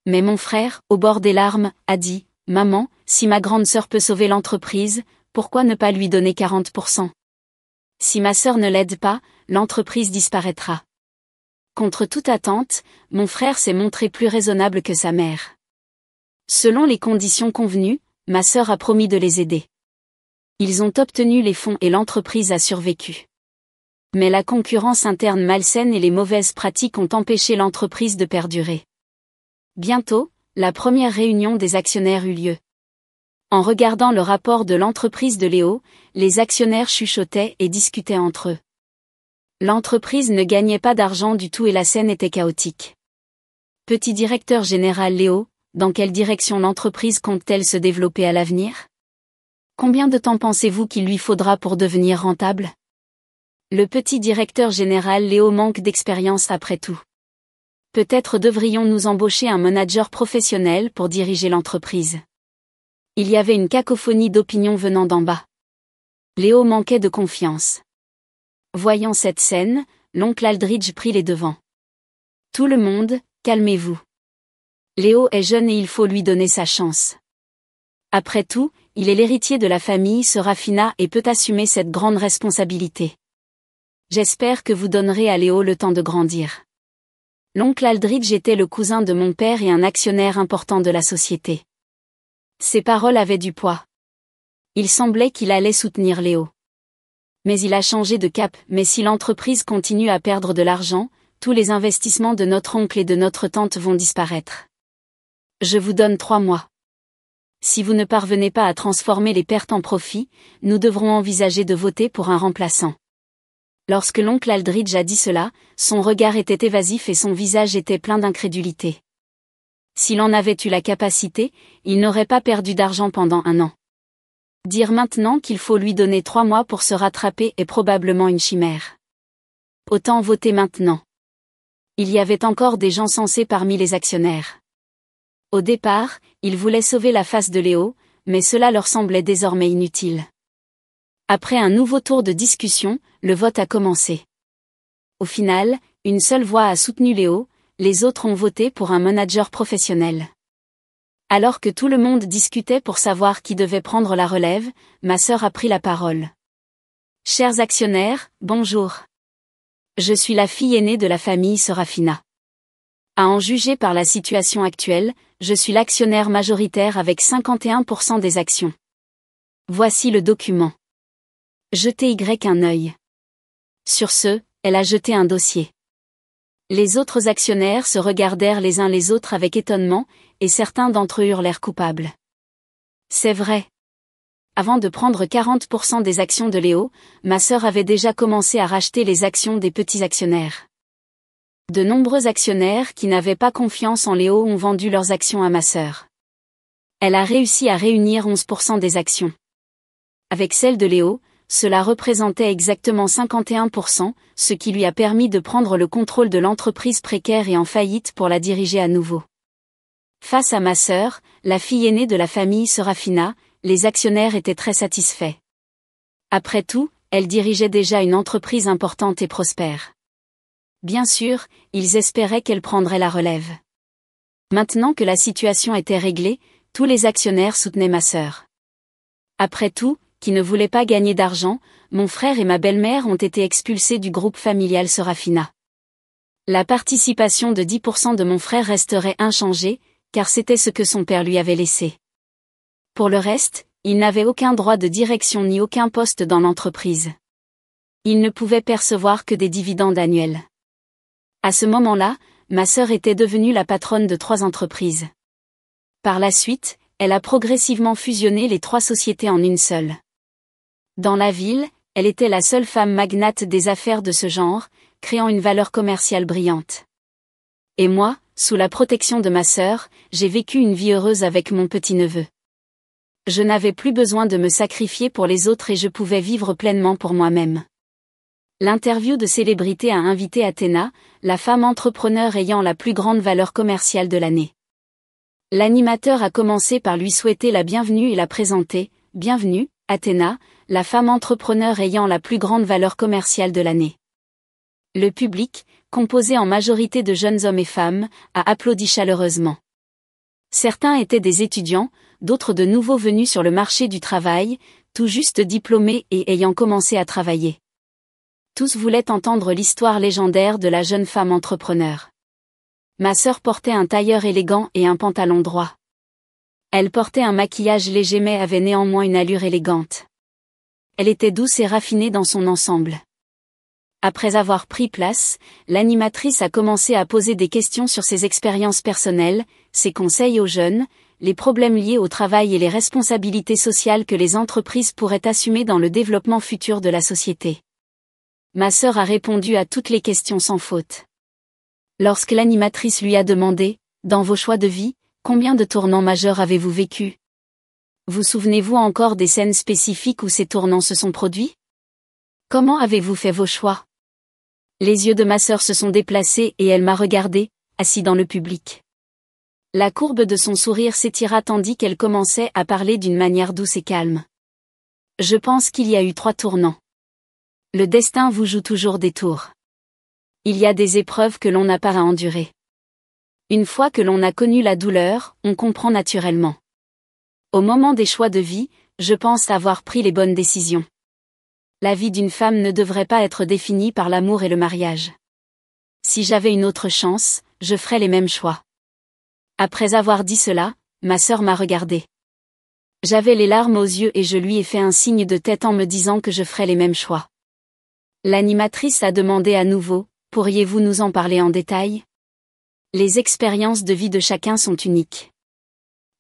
Mais mon frère, au bord des larmes, a dit, « Maman, si ma grande sœur peut sauver l'entreprise, pourquoi ne pas lui donner 40%? Si ma sœur ne l'aide pas, l'entreprise disparaîtra. » Contre toute attente, mon frère s'est montré plus raisonnable que sa mère. Selon les conditions convenues, ma sœur a promis de les aider. Ils ont obtenu les fonds et l'entreprise a survécu. Mais la concurrence interne malsaine et les mauvaises pratiques ont empêché l'entreprise de perdurer. Bientôt, la première réunion des actionnaires eut lieu. En regardant le rapport de l'entreprise de Léo, les actionnaires chuchotaient et discutaient entre eux. L'entreprise ne gagnait pas d'argent du tout et la scène était chaotique. Petit directeur général Léo, dans quelle direction l'entreprise compte-t-elle se développer à l'avenir? Combien de temps pensez-vous qu'il lui faudra pour devenir rentable? Le petit directeur général Léo manque d'expérience après tout. Peut-être devrions-nous embaucher un manager professionnel pour diriger l'entreprise. Il y avait une cacophonie d'opinions venant d'en bas. Léo manquait de confiance. Voyant cette scène, l'oncle Aldridge prit les devants. Tout le monde, calmez-vous. Léo est jeune et il faut lui donner sa chance. Après tout, il est l'héritier de la famille Serafina et peut assumer cette grande responsabilité. J'espère que vous donnerez à Léo le temps de grandir. L'oncle Aldridge était le cousin de mon père et un actionnaire important de la société. Ses paroles avaient du poids. Il semblait qu'il allait soutenir Léo. Mais il a changé de cap, mais si l'entreprise continue à perdre de l'argent, tous les investissements de notre oncle et de notre tante vont disparaître. Je vous donne 3 mois. Si vous ne parvenez pas à transformer les pertes en profit, nous devrons envisager de voter pour un remplaçant. Lorsque l'oncle Aldridge a dit cela, son regard était évasif et son visage était plein d'incrédulité. S'il en avait eu la capacité, il n'aurait pas perdu d'argent pendant 1 an. Dire maintenant qu'il faut lui donner 3 mois pour se rattraper est probablement une chimère. Autant voter maintenant. Il y avait encore des gens sensés parmi les actionnaires. Au départ, ils voulaient sauver la face de Léo, mais cela leur semblait désormais inutile. Après un nouveau tour de discussion, le vote a commencé. Au final, une seule voix a soutenu Léo, les autres ont voté pour un manager professionnel. Alors que tout le monde discutait pour savoir qui devait prendre la relève, ma sœur a pris la parole. Chers actionnaires, bonjour. Je suis la fille aînée de la famille Serafina. À en juger par la situation actuelle, je suis l'actionnaire majoritaire avec 51% des actions. Voici le document. Jetez un œil. Sur ce, elle a jeté un dossier. Les autres actionnaires se regardèrent les uns les autres avec étonnement, et certains d'entre eux hurlèrent coupables. C'est vrai. Avant de prendre 40% des actions de Léo, ma sœur avait déjà commencé à racheter les actions des petits actionnaires. De nombreux actionnaires qui n'avaient pas confiance en Léo ont vendu leurs actions à ma sœur. Elle a réussi à réunir 11% des actions. Avec celle de Léo, cela représentait exactement 51%, ce qui lui a permis de prendre le contrôle de l'entreprise précaire et en faillite pour la diriger à nouveau. Face à ma sœur, la fille aînée de la famille Serafina, les actionnaires étaient très satisfaits. Après tout, elle dirigeait déjà une entreprise importante et prospère. Bien sûr, ils espéraient qu'elle prendrait la relève. Maintenant que la situation était réglée, tous les actionnaires soutenaient ma sœur. Après tout, qui ne voulait pas gagner d'argent, mon frère et ma belle-mère ont été expulsés du groupe familial Serafina. La participation de 10% de mon frère resterait inchangée, car c'était ce que son père lui avait laissé. Pour le reste, il n'avait aucun droit de direction ni aucun poste dans l'entreprise. Il ne pouvait percevoir que des dividendes annuels. À ce moment-là, ma sœur était devenue la patronne de 3 entreprises. Par la suite, elle a progressivement fusionné les 3 sociétés en une seule. Dans la ville, elle était la seule femme magnate des affaires de ce genre, créant une valeur commerciale brillante. Et moi, sous la protection de ma sœur, j'ai vécu une vie heureuse avec mon petit-neveu. Je n'avais plus besoin de me sacrifier pour les autres et je pouvais vivre pleinement pour moi-même. L'interview de célébrité a invité Athéna, la femme entrepreneur ayant la plus grande valeur commerciale de l'année. L'animateur a commencé par lui souhaiter la bienvenue et la présenter. Bienvenue, Athéna, la femme entrepreneur ayant la plus grande valeur commerciale de l'année. Le public, composé en majorité de jeunes hommes et femmes, a applaudi chaleureusement. Certains étaient des étudiants, d'autres de nouveaux venus sur le marché du travail, tout juste diplômés et ayant commencé à travailler. Tous voulaient entendre l'histoire légendaire de la jeune femme entrepreneur. Ma sœur portait un tailleur élégant et un pantalon droit. Elle portait un maquillage léger mais avait néanmoins une allure élégante. Elle était douce et raffinée dans son ensemble. Après avoir pris place, l'animatrice a commencé à poser des questions sur ses expériences personnelles, ses conseils aux jeunes, les problèmes liés au travail et les responsabilités sociales que les entreprises pourraient assumer dans le développement futur de la société. Ma sœur a répondu à toutes les questions sans faute. Lorsque l'animatrice lui a demandé, dans vos choix de vie, combien de tournants majeurs avez-vous vécu? Vous souvenez-vous encore des scènes spécifiques où ces tournants se sont produits? Comment avez-vous fait vos choix? Les yeux de ma sœur se sont déplacés et elle m'a regardé, assis dans le public. La courbe de son sourire s'étira tandis qu'elle commençait à parler d'une manière douce et calme. Je pense qu'il y a eu 3 tournants. Le destin vous joue toujours des tours. Il y a des épreuves que l'on n'a pas à endurer. Une fois que l'on a connu la douleur, on comprend naturellement. Au moment des choix de vie, je pense avoir pris les bonnes décisions. La vie d'une femme ne devrait pas être définie par l'amour et le mariage. Si j'avais une autre chance, je ferais les mêmes choix. Après avoir dit cela, ma sœur m'a regardée. J'avais les larmes aux yeux et je lui ai fait un signe de tête en me disant que je ferais les mêmes choix. L'animatrice a demandé à nouveau, pourriez-vous nous en parler en détail? Les expériences de vie de chacun sont uniques.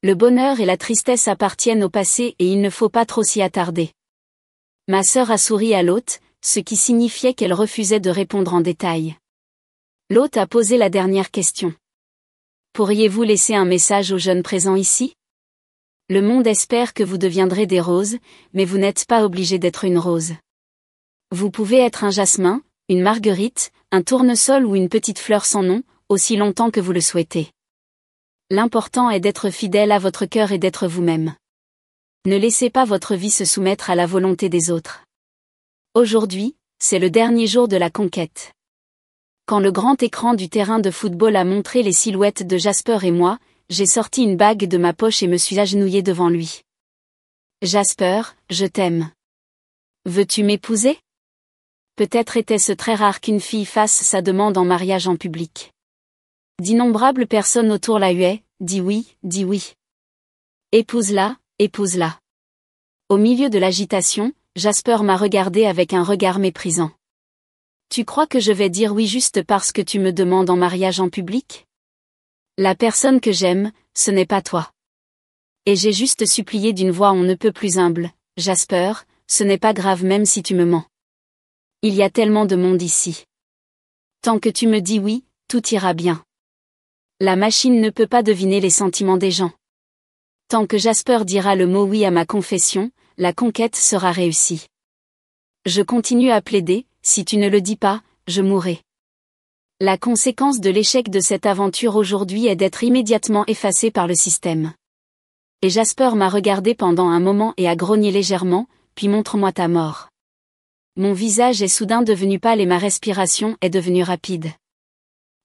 Le bonheur et la tristesse appartiennent au passé et il ne faut pas trop s'y attarder. Ma sœur a souri à l'hôte, ce qui signifiait qu'elle refusait de répondre en détail. L'hôte a posé la dernière question. Pourriez-vous laisser un message aux jeunes présents ici? Le monde espère que vous deviendrez des roses, mais vous n'êtes pas obligé d'être une rose. Vous pouvez être un jasmin, une marguerite, un tournesol ou une petite fleur sans nom, aussi longtemps que vous le souhaitez. L'important est d'être fidèle à votre cœur et d'être vous-même. Ne laissez pas votre vie se soumettre à la volonté des autres. Aujourd'hui, c'est le dernier jour de la conquête. Quand le grand écran du terrain de football a montré les silhouettes de Jasper et moi, j'ai sorti une bague de ma poche et me suis agenouillée devant lui. Jasper, je t'aime. Veux-tu m'épouser? Peut-être était-ce très rare qu'une fille fasse sa demande en mariage en public. D'innombrables personnes autour la huaient, dis oui, dis oui. Épouse-la, épouse-la. Au milieu de l'agitation, Jasper m'a regardé avec un regard méprisant. Tu crois que je vais dire oui juste parce que tu me demandes en mariage en public? La personne que j'aime, ce n'est pas toi. Et j'ai juste supplié d'une voix on ne peut plus humble. Jasper, ce n'est pas grave même si tu me mens. Il y a tellement de monde ici. Tant que tu me dis oui, tout ira bien. La machine ne peut pas deviner les sentiments des gens. Tant que Jasper dira le mot oui à ma confession, la conquête sera réussie. Je continue à plaider, si tu ne le dis pas, je mourrai. La conséquence de l'échec de cette aventure aujourd'hui est d'être immédiatement effacé par le système. Et Jasper m'a regardé pendant un moment et a grogné légèrement, puis montre-moi ta mort. Mon visage est soudain devenu pâle et ma respiration est devenue rapide.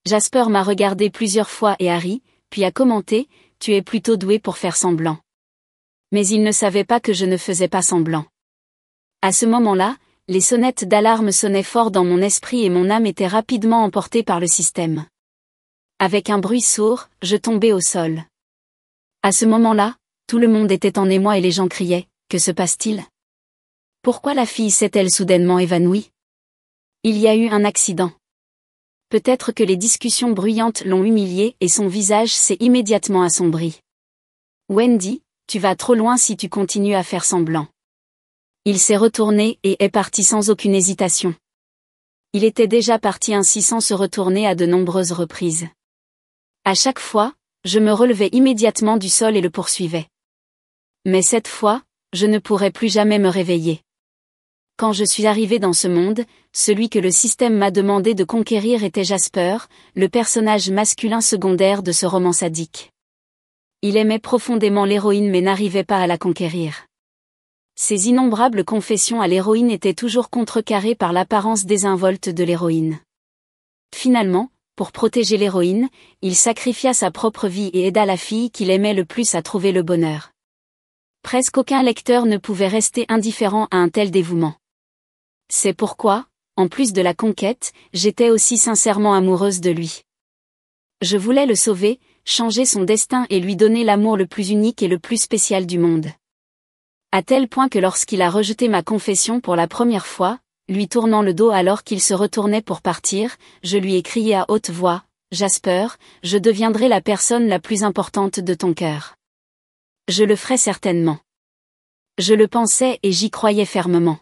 Jasper m'a regardé plusieurs fois et a ri, puis a commenté, tu es plutôt doué pour faire semblant. Mais il ne savait pas que je ne faisais pas semblant. À ce moment-là, les sonnettes d'alarme sonnaient fort dans mon esprit et mon âme était rapidement emportée par le système. Avec un bruit sourd, je tombais au sol. À ce moment-là, tout le monde était en émoi et les gens criaient, que se passe-t-il? Pourquoi la fille s'est-elle soudainement évanouie? Il y a eu un accident. Peut-être que les discussions bruyantes l'ont humiliée et son visage s'est immédiatement assombri. Wendy, tu vas trop loin si tu continues à faire semblant. Il s'est retourné et est parti sans aucune hésitation. Il était déjà parti ainsi sans se retourner à de nombreuses reprises. À chaque fois, je me relevais immédiatement du sol et le poursuivais. Mais cette fois, je ne pourrais plus jamais me réveiller. Quand je suis arrivé dans ce monde, celui que le système m'a demandé de conquérir était Jasper, le personnage masculin secondaire de ce roman sadique. Il aimait profondément l'héroïne mais n'arrivait pas à la conquérir. Ses innombrables confessions à l'héroïne étaient toujours contrecarrées par l'apparence désinvolte de l'héroïne. Finalement, pour protéger l'héroïne, il sacrifia sa propre vie et aida la fille qu'il aimait le plus à trouver le bonheur. Presque aucun lecteur ne pouvait rester indifférent à un tel dévouement. C'est pourquoi, en plus de la conquête, j'étais aussi sincèrement amoureuse de lui. Je voulais le sauver, changer son destin et lui donner l'amour le plus unique et le plus spécial du monde. À tel point que lorsqu'il a rejeté ma confession pour la première fois, lui tournant le dos alors qu'il se retournait pour partir, je lui ai crié à haute voix, « Jasper, je deviendrai la personne la plus importante de ton cœur. » Je le ferai certainement. Je le pensais et j'y croyais fermement.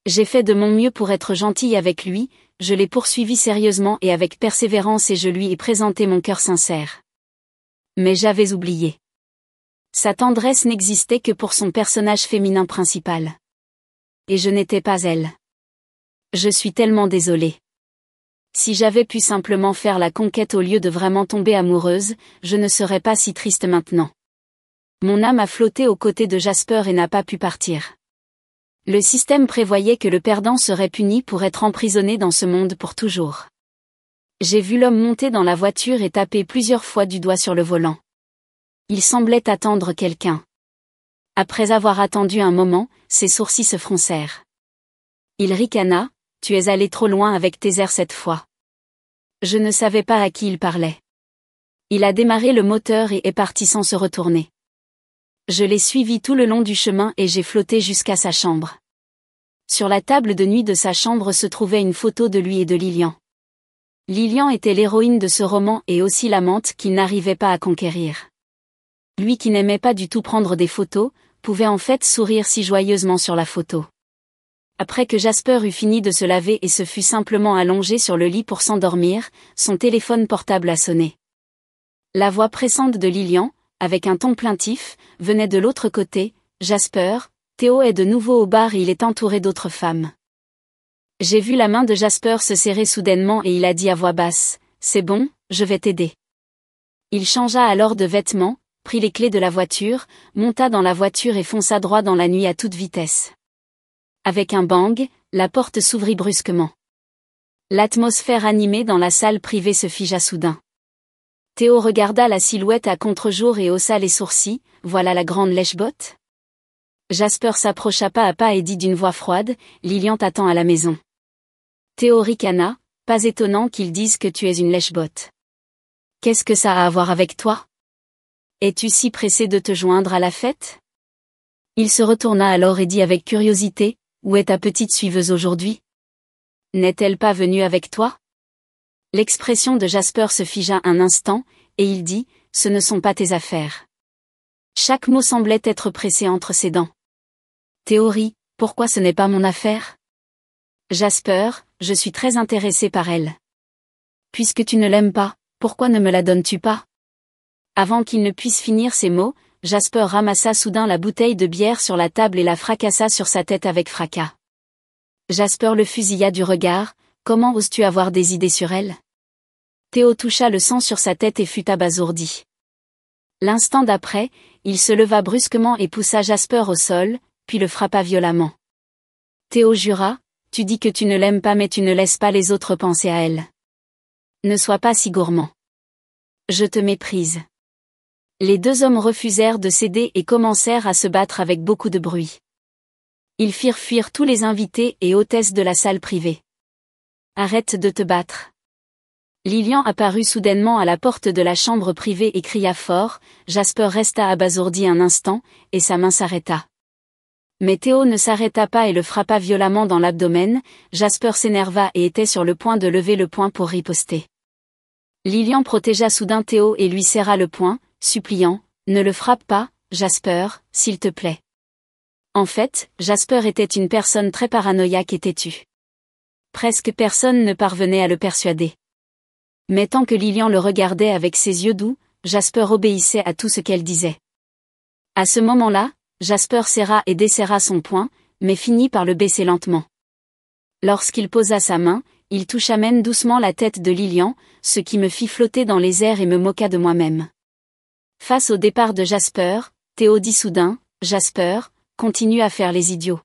J'ai fait de mon mieux pour être gentille avec lui, je l'ai poursuivi sérieusement et avec persévérance et je lui ai présenté mon cœur sincère. Mais j'avais oublié. Sa tendresse n'existait que pour son personnage féminin principal. Et je n'étais pas elle. Je suis tellement désolée. Si j'avais pu simplement faire la conquête au lieu de vraiment tomber amoureuse, je ne serais pas si triste maintenant. Mon âme a flotté aux côtés de Jasper et n'a pas pu partir. Le système prévoyait que le perdant serait puni pour être emprisonné dans ce monde pour toujours. J'ai vu l'homme monter dans la voiture et taper plusieurs fois du doigt sur le volant. Il semblait attendre quelqu'un. Après avoir attendu un moment, ses sourcils se froncèrent. Il ricana, « Tu es allé trop loin avec tes airs cette fois. » Je ne savais pas à qui il parlait. Il a démarré le moteur et est parti sans se retourner. Je l'ai suivi tout le long du chemin et j'ai flotté jusqu'à sa chambre. Sur la table de nuit de sa chambre se trouvait une photo de lui et de Lilian. Lilian était l'héroïne de ce roman et aussi l'amante qu'il n'arrivait pas à conquérir. Lui qui n'aimait pas du tout prendre des photos, pouvait en fait sourire si joyeusement sur la photo. Après que Jasper eut fini de se laver et se fut simplement allongé sur le lit pour s'endormir, son téléphone portable a sonné. La voix pressante de Lilian, avec un ton plaintif, venait de l'autre côté, « Jasper, Théo est de nouveau au bar et il est entouré d'autres femmes. » J'ai vu la main de Jasper se serrer soudainement et il a dit à voix basse, « C'est bon, je vais t'aider. » Il changea alors de vêtements, prit les clés de la voiture, monta dans la voiture et fonça droit dans la nuit à toute vitesse. Avec un bang, la porte s'ouvrit brusquement. L'atmosphère animée dans la salle privée se figea soudain. Théo regarda la silhouette à contre-jour et haussa les sourcils, « Voilà la grande lèche-botte ?» Jasper s'approcha pas à pas et dit d'une voix froide, « Lilian t'attend à la maison. » Théo ricana, « Pas étonnant qu'ils disent que tu es une lèche-botte. Qu'est-ce que ça a à voir avec toi? Es-tu si pressé de te joindre à la fête? » Il se retourna alors et dit avec curiosité, « Où est ta petite suiveuse aujourd'hui? » N'est-elle pas venue avec toi? L'expression de Jasper se figea un instant, et il dit, ce ne sont pas tes affaires. Chaque mot semblait être pressé entre ses dents. Théorie, pourquoi ce n'est pas mon affaire? Jasper, je suis très intéressé par elle. Puisque tu ne l'aimes pas, pourquoi ne me la donnes-tu pas? Avant qu'il ne puisse finir ces mots, Jasper ramassa soudain la bouteille de bière sur la table et la fracassa sur sa tête avec fracas. Jasper le fusilla du regard, comment oses-tu avoir des idées sur elle? Théo toucha le sang sur sa tête et fut abasourdi. L'instant d'après, il se leva brusquement et poussa Jasper au sol, puis le frappa violemment. Théo jura, tu dis que tu ne l'aimes pas mais tu ne laisses pas les autres penser à elle. Ne sois pas si gourmand. Je te méprise. Les deux hommes refusèrent de céder et commencèrent à se battre avec beaucoup de bruit. Ils firent fuir tous les invités et hôtesses de la salle privée. Arrête de te battre. Lilian apparut soudainement à la porte de la chambre privée et cria fort, Jasper resta abasourdi un instant, et sa main s'arrêta. Mais Théo ne s'arrêta pas et le frappa violemment dans l'abdomen, Jasper s'énerva et était sur le point de lever le poing pour riposter. Lilian protégea soudain Théo et lui serra le poing, suppliant, ne le frappe pas, Jasper, s'il te plaît. En fait, Jasper était une personne très paranoïaque et têtue. Presque personne ne parvenait à le persuader. Mais tant que Lilian le regardait avec ses yeux doux, Jasper obéissait à tout ce qu'elle disait. À ce moment-là, Jasper serra et desserra son poing, mais finit par le baisser lentement. Lorsqu'il posa sa main, il toucha même doucement la tête de Lilian, ce qui me fit flotter dans les airs et me moqua de moi-même. Face au départ de Jasper, Théo dit soudain, Jasper, continue à faire les idiots.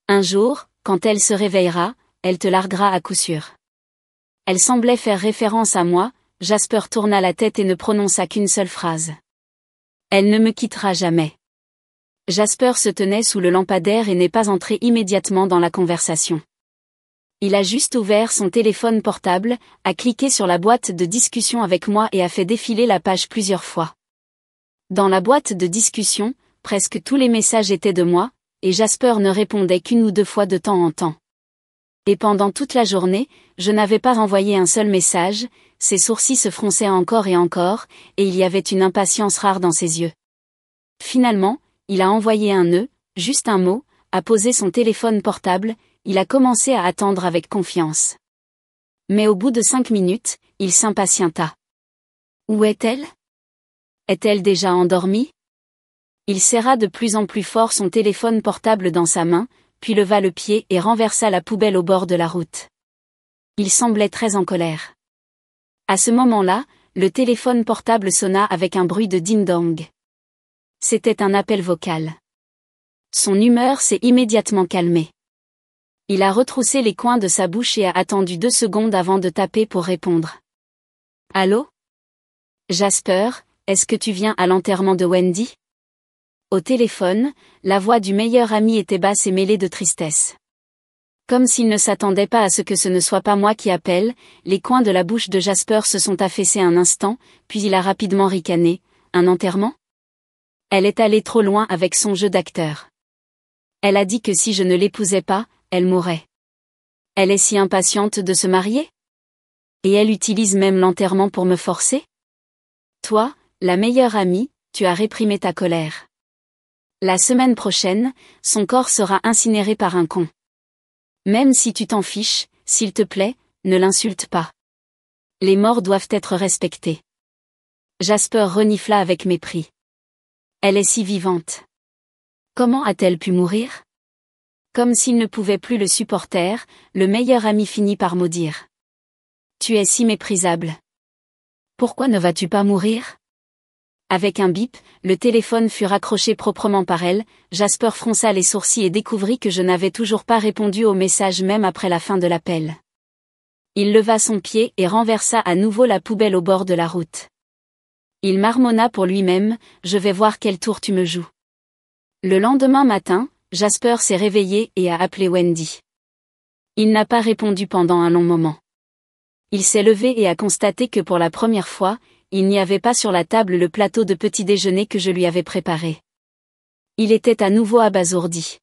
Un jour, quand elle se réveillera, elle te larguera à coup sûr. Elle semblait faire référence à moi, Jasper tourna la tête et ne prononça qu'une seule phrase. Elle ne me quittera jamais. Jasper se tenait sous le lampadaire et n'est pas entré immédiatement dans la conversation. Il a juste ouvert son téléphone portable, a cliqué sur la boîte de discussion avec moi et a fait défiler la page plusieurs fois. Dans la boîte de discussion, presque tous les messages étaient de moi, et Jasper ne répondait qu'une ou deux fois de temps en temps. Et pendant toute la journée, je n'avais pas envoyé un seul message, ses sourcils se fronçaient encore et encore, et il y avait une impatience rare dans ses yeux. Finalement, il a envoyé un nœud, juste un mot, a posé son téléphone portable, il a commencé à attendre avec confiance. Mais au bout de 5 minutes, il s'impatienta. Où est-elle? Est-elle déjà endormie? Il serra de plus en plus fort son téléphone portable dans sa main, puis leva le pied et renversa la poubelle au bord de la route. Il semblait très en colère. À ce moment-là, le téléphone portable sonna avec un bruit de ding-dong. C'était un appel vocal. Son humeur s'est immédiatement calmée. Il a retroussé les coins de sa bouche et a attendu 2 secondes avant de taper pour répondre. Allô? Jasper, est-ce que tu viens à l'enterrement de Wendy? Au téléphone, la voix du meilleur ami était basse et mêlée de tristesse. Comme s'il ne s'attendait pas à ce que ce ne soit pas moi qui appelle, les coins de la bouche de Jasper se sont affaissés un instant, puis il a rapidement ricané. Un enterrement? Elle est allée trop loin avec son jeu d'acteur. Elle a dit que si je ne l'épousais pas, elle mourrait. Elle est si impatiente de se marier? Et elle utilise même l'enterrement pour me forcer? Toi, la meilleure amie, tu as réprimé ta colère. La semaine prochaine, son corps sera incinéré par un con. Même si tu t'en fiches, s'il te plaît, ne l'insulte pas. Les morts doivent être respectés. Jasper renifla avec mépris. Elle est si vivante. Comment a-t-elle pu mourir? Comme s'il ne pouvait plus le supporter, le meilleur ami finit par maudire. Tu es si méprisable. Pourquoi ne vas-tu pas mourir? Avec un bip, le téléphone fut raccroché proprement par elle, Jasper fronça les sourcils et découvrit que je n'avais toujours pas répondu au message même après la fin de l'appel. Il leva son pied et renversa à nouveau la poubelle au bord de la route. Il marmonna pour lui-même, je vais voir quel tour tu me joues. Le lendemain matin, Jasper s'est réveillé et a appelé Wendy. Il n'a pas répondu pendant un long moment. Il s'est levé et a constaté que pour la première fois, il n'y avait pas sur la table le plateau de petit déjeuner que je lui avais préparé. Il était à nouveau abasourdi.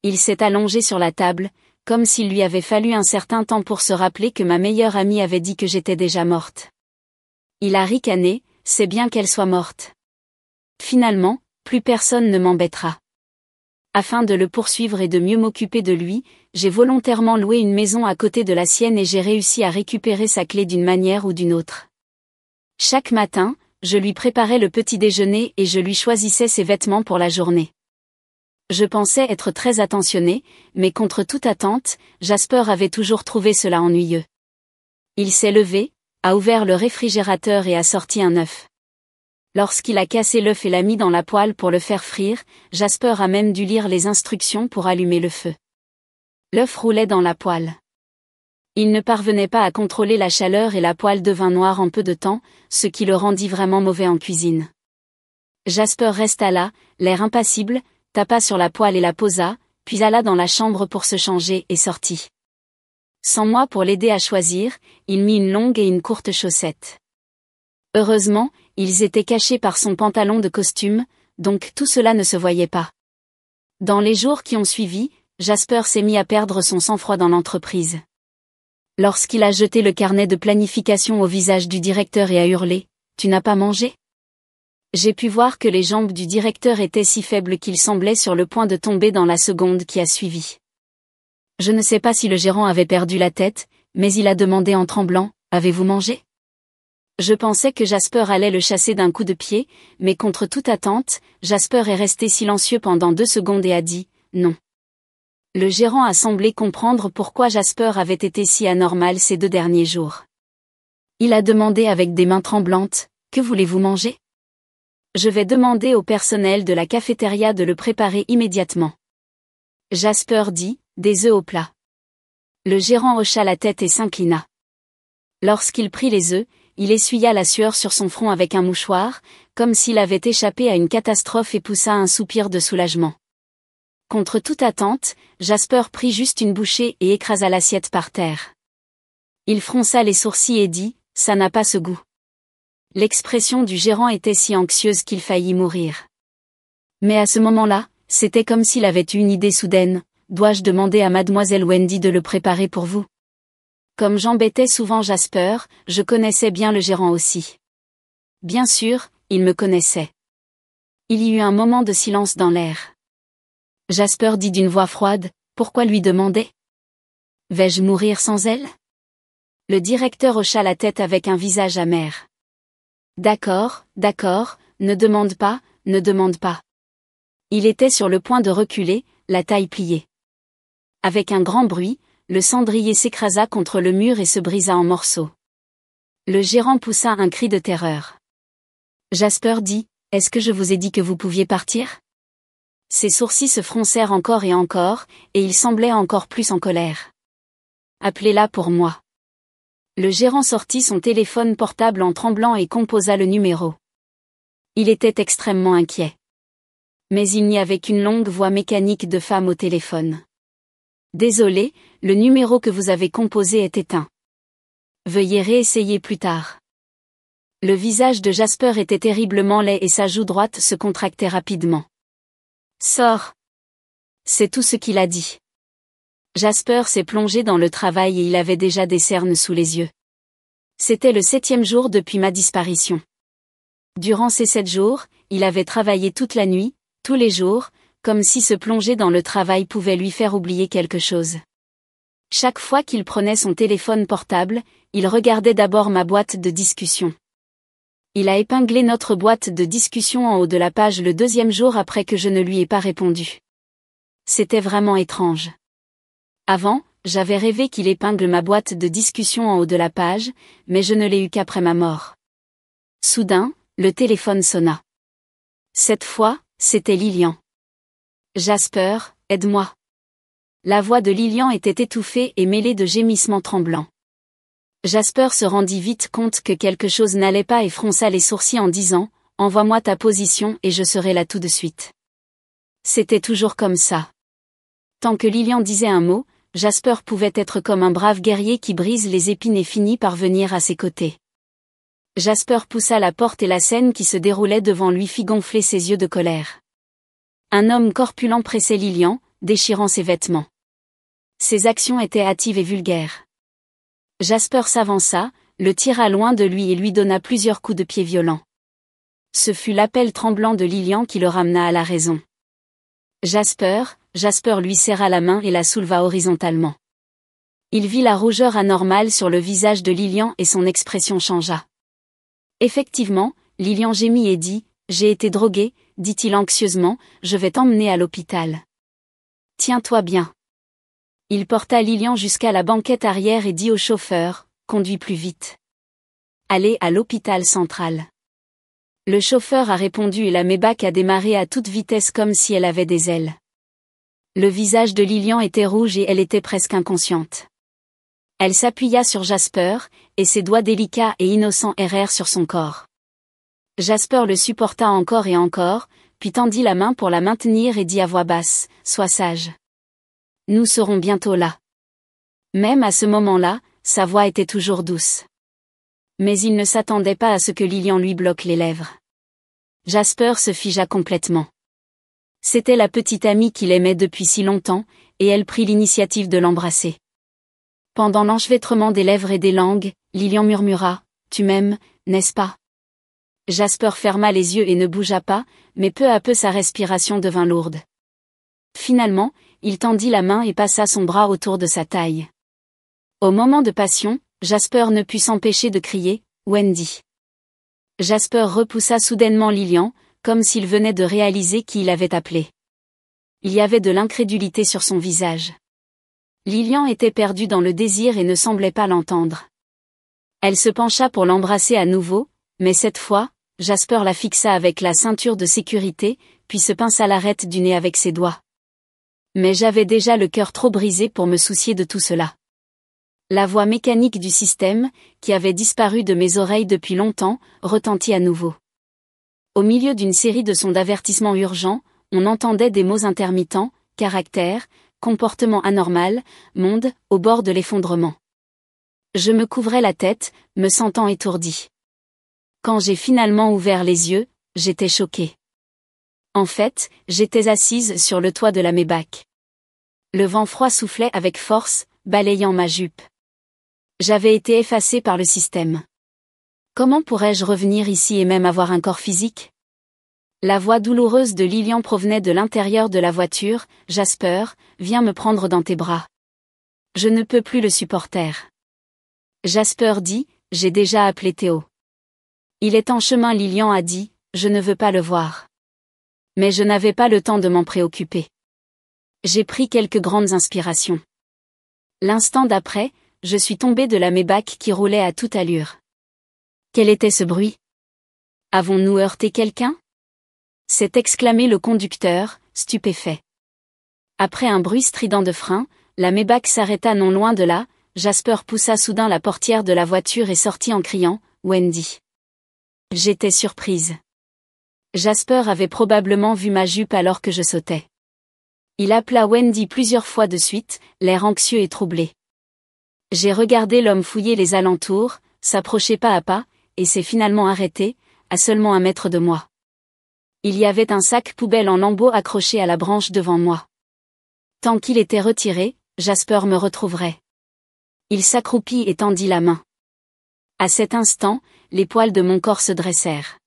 Il s'est allongé sur la table, comme s'il lui avait fallu un certain temps pour se rappeler que ma meilleure amie avait dit que j'étais déjà morte. Il a ricané, c'est bien qu'elle soit morte. Finalement, plus personne ne m'embêtera. Afin de le poursuivre et de mieux m'occuper de lui, j'ai volontairement loué une maison à côté de la sienne et j'ai réussi à récupérer sa clé d'une manière ou d'une autre. Chaque matin, je lui préparais le petit déjeuner et je lui choisissais ses vêtements pour la journée. Je pensais être très attentionnée, mais contre toute attente, Jasper avait toujours trouvé cela ennuyeux. Il s'est levé, a ouvert le réfrigérateur et a sorti un œuf. Lorsqu'il a cassé l'œuf et l'a mis dans la poêle pour le faire frire, Jasper a même dû lire les instructions pour allumer le feu. L'œuf roulait dans la poêle. Il ne parvenait pas à contrôler la chaleur et la poêle devint noire en peu de temps, ce qui le rendit vraiment mauvais en cuisine. Jasper resta là, l'air impassible, tapa sur la poêle et la posa, puis alla dans la chambre pour se changer et sortit. Sans moi pour l'aider à choisir, il mit une longue et une courte chaussette. Heureusement, ils étaient cachés par son pantalon de costume, donc tout cela ne se voyait pas. Dans les jours qui ont suivi, Jasper s'est mis à perdre son sang-froid dans l'entreprise. Lorsqu'il a jeté le carnet de planification au visage du directeur et a hurlé « Tu n'as pas mangé ?» J'ai pu voir que les jambes du directeur étaient si faibles qu'il semblait sur le point de tomber dans la seconde qui a suivi. Je ne sais pas si le gérant avait perdu la tête, mais il a demandé en tremblant « Avez-vous mangé ?» Je pensais que Jasper allait le chasser d'un coup de pied, mais contre toute attente, Jasper est resté silencieux pendant 2 secondes et a dit « Non ». Le gérant a semblé comprendre pourquoi Jasper avait été si anormal ces 2 derniers jours. Il a demandé avec des mains tremblantes « Que voulez-vous manger ?» Je vais demander au personnel de la cafétéria de le préparer immédiatement. Jasper dit « Des œufs au plat ». Le gérant hocha la tête et s'inclina. Lorsqu'il prit les œufs, il essuya la sueur sur son front avec un mouchoir, comme s'il avait échappé à une catastrophe et poussa un soupir de soulagement. Contre toute attente, Jasper prit juste une bouchée et écrasa l'assiette par terre. Il fronça les sourcils et dit « Ça n'a pas ce goût ». L'expression du gérant était si anxieuse qu'il faillit mourir. Mais à ce moment-là, c'était comme s'il avait eu une idée soudaine « Dois-je demander à mademoiselle Wendy de le préparer pour vous ?» Comme j'embêtais souvent Jasper, je connaissais bien le gérant aussi. Bien sûr, il me connaissait. Il y eut un moment de silence dans l'air. Jasper dit d'une voix froide, « Pourquoi lui demander ? Vais-je mourir sans elle ?» Le directeur hocha la tête avec un visage amer. « D'accord, ne demande pas, ne demande pas. » Il était sur le point de reculer, la taille pliée. Avec un grand bruit, le cendrier s'écrasa contre le mur et se brisa en morceaux. Le gérant poussa un cri de terreur. Jasper dit, « Est-ce que je vous ai dit que vous pouviez partir ?» Ses sourcils se froncèrent encore, et il semblait encore plus en colère. « Appelez-la pour moi. » Le gérant sortit son téléphone portable en tremblant et composa le numéro. Il était extrêmement inquiet. Mais il n'y avait qu'une longue voix mécanique de femme au téléphone. « Désolé, le numéro que vous avez composé est éteint. Veuillez réessayer plus tard. » Le visage de Jasper était terriblement laid et sa joue droite se contractait rapidement. « Sors !» C'est tout ce qu'il a dit. Jasper s'est plongé dans le travail et il avait déjà des cernes sous les yeux. C'était le 7e jour depuis ma disparition. Durant ces 7 jours, il avait travaillé toute la nuit, tous les jours, comme si se plonger dans le travail pouvait lui faire oublier quelque chose. Chaque fois qu'il prenait son téléphone portable, il regardait d'abord ma boîte de discussion. Il a épinglé notre boîte de discussion en haut de la page le 2e jour après que je ne lui ai pas répondu. C'était vraiment étrange. Avant, j'avais rêvé qu'il épingle ma boîte de discussion en haut de la page, mais je ne l'ai eu qu'après ma mort. Soudain, le téléphone sonna. Cette fois, c'était Lilian. « Jasper, aide-moi. » La voix de Lilian était étouffée et mêlée de gémissements tremblants. Jasper se rendit vite compte que quelque chose n'allait pas et fronça les sourcils en disant « Envoie-moi ta position et je serai là tout de suite. » C'était toujours comme ça. Tant que Lilian disait un mot, Jasper pouvait être comme un brave guerrier qui brise les épines et finit par venir à ses côtés. Jasper poussa la porte et la scène qui se déroulait devant lui fit gonfler ses yeux de colère. Un homme corpulent pressait Lilian, déchirant ses vêtements. Ses actions étaient hâtives et vulgaires. Jasper s'avança, le tira loin de lui et lui donna plusieurs coups de pied violents. Ce fut l'appel tremblant de Lilian qui le ramena à la raison. Jasper lui serra la main et la souleva horizontalement. Il vit la rougeur anormale sur le visage de Lilian et son expression changea. Effectivement, Lilian gémit et dit, « J'ai été drogué », dit-il anxieusement, « je vais t'emmener à l'hôpital. » « Tiens-toi bien. » Il porta Lilian jusqu'à la banquette arrière et dit au chauffeur, « Conduis plus vite. » « Allez à l'hôpital central. » Le chauffeur a répondu et la Maybach a démarré à toute vitesse comme si elle avait des ailes. Le visage de Lilian était rouge et elle était presque inconsciente. Elle s'appuya sur Jasper, et ses doigts délicats et innocents errèrent sur son corps. Jasper le supporta encore et encore, puis tendit la main pour la maintenir et dit à voix basse, « Sois sage. Nous serons bientôt là. » Même à ce moment-là, sa voix était toujours douce. Mais il ne s'attendait pas à ce que Lilian lui bloque les lèvres. Jasper se figea complètement. C'était la petite amie qu'il aimait depuis si longtemps, et elle prit l'initiative de l'embrasser. Pendant l'enchevêtrement des lèvres et des langues, Lilian murmura, « Tu m'aimes, n'est-ce pas ?» Jasper ferma les yeux et ne bougea pas, mais peu à peu sa respiration devint lourde. Finalement, il tendit la main et passa son bras autour de sa taille. Au moment de passion, Jasper ne put s'empêcher de crier, « Wendy !» Jasper repoussa soudainement Lilian, comme s'il venait de réaliser qui il avait appelé. Il y avait de l'incrédulité sur son visage. Lilian était perdue dans le désir et ne semblait pas l'entendre. Elle se pencha pour l'embrasser à nouveau, mais cette fois, Jasper la fixa avec la ceinture de sécurité, puis se pinça l'arête du nez avec ses doigts. Mais j'avais déjà le cœur trop brisé pour me soucier de tout cela. La voix mécanique du système, qui avait disparu de mes oreilles depuis longtemps, retentit à nouveau. Au milieu d'une série de sons d'avertissement urgents, on entendait des mots intermittents, caractère, comportement anormal, monde, au bord de l'effondrement. Je me couvrais la tête, me sentant étourdi. Quand j'ai finalement ouvert les yeux, j'étais choquée. En fait, j'étais assise sur le toit de la Maybach. Le vent froid soufflait avec force, balayant ma jupe. J'avais été effacée par le système. Comment pourrais-je revenir ici et même avoir un corps physique ? La voix douloureuse de Lilian provenait de l'intérieur de la voiture, « Jasper, viens me prendre dans tes bras. Je ne peux plus le supporter. » Jasper dit, « J'ai déjà appelé Théo. » Il est en chemin. Lilian a dit, « Je ne veux pas le voir. » Mais je n'avais pas le temps de m'en préoccuper. J'ai pris quelques grandes inspirations. L'instant d'après, je suis tombée de la Maybach qui roulait à toute allure. Quel était ce bruit ? Avons-nous heurté quelqu'un ? S'est exclamé le conducteur, stupéfait. Après un bruit strident de frein, la Maybach s'arrêta non loin de là. Jasper poussa soudain la portière de la voiture et sortit en criant, « Wendy !» J'étais surprise. Jasper avait probablement vu ma jupe alors que je sautais. Il appela Wendy plusieurs fois de suite, l'air anxieux et troublé. J'ai regardé l'homme fouiller les alentours, s'approcher pas à pas, et s'est finalement arrêté, à seulement 1 mètre de moi. Il y avait un sac poubelle en lambeaux accroché à la branche devant moi. Tant qu'il était retiré, Jasper me retrouverait. Il s'accroupit et tendit la main. À cet instant, les poils de mon corps se dressèrent.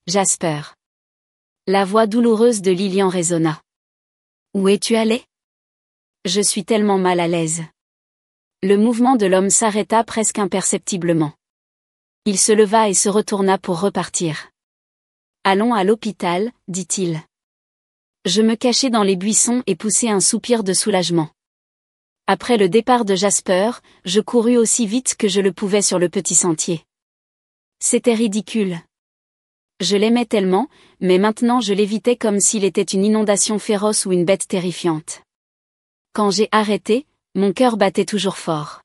Jasper. La voix douloureuse de Lilian résonna. Où es-tu allé ? Je suis tellement mal à l'aise. Le mouvement de l'homme s'arrêta presque imperceptiblement. Il se leva et se retourna pour repartir. Allons à l'hôpital, dit-il. Je me cachai dans les buissons et poussai un soupir de soulagement. Après le départ de Jasper, je courus aussi vite que je le pouvais sur le petit sentier. C'était ridicule. Je l'aimais tellement, mais maintenant je l'évitais comme s'il était une inondation féroce ou une bête terrifiante. Quand j'ai arrêté, mon cœur battait toujours fort.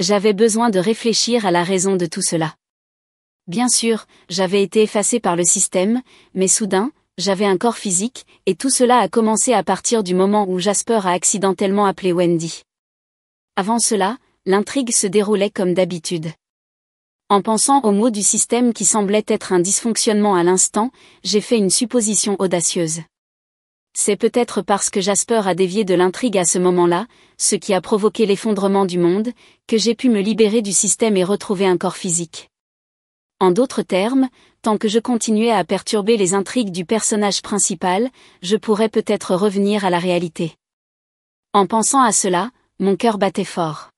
J'avais besoin de réfléchir à la raison de tout cela. Bien sûr, j'avais été effacée par le système, mais soudain, j'avais un corps physique, et tout cela a commencé à partir du moment où Jasper a accidentellement appelé Wendy. Avant cela, l'intrigue se déroulait comme d'habitude. En pensant aux mots du système qui semblait être un dysfonctionnement à l'instant, j'ai fait une supposition audacieuse. C'est peut-être parce que Jasper a dévié de l'intrigue à ce moment-là, ce qui a provoqué l'effondrement du monde, que j'ai pu me libérer du système et retrouver un corps physique. En d'autres termes, tant que je continuais à perturber les intrigues du personnage principal, je pourrais peut-être revenir à la réalité. En pensant à cela, mon cœur battait fort.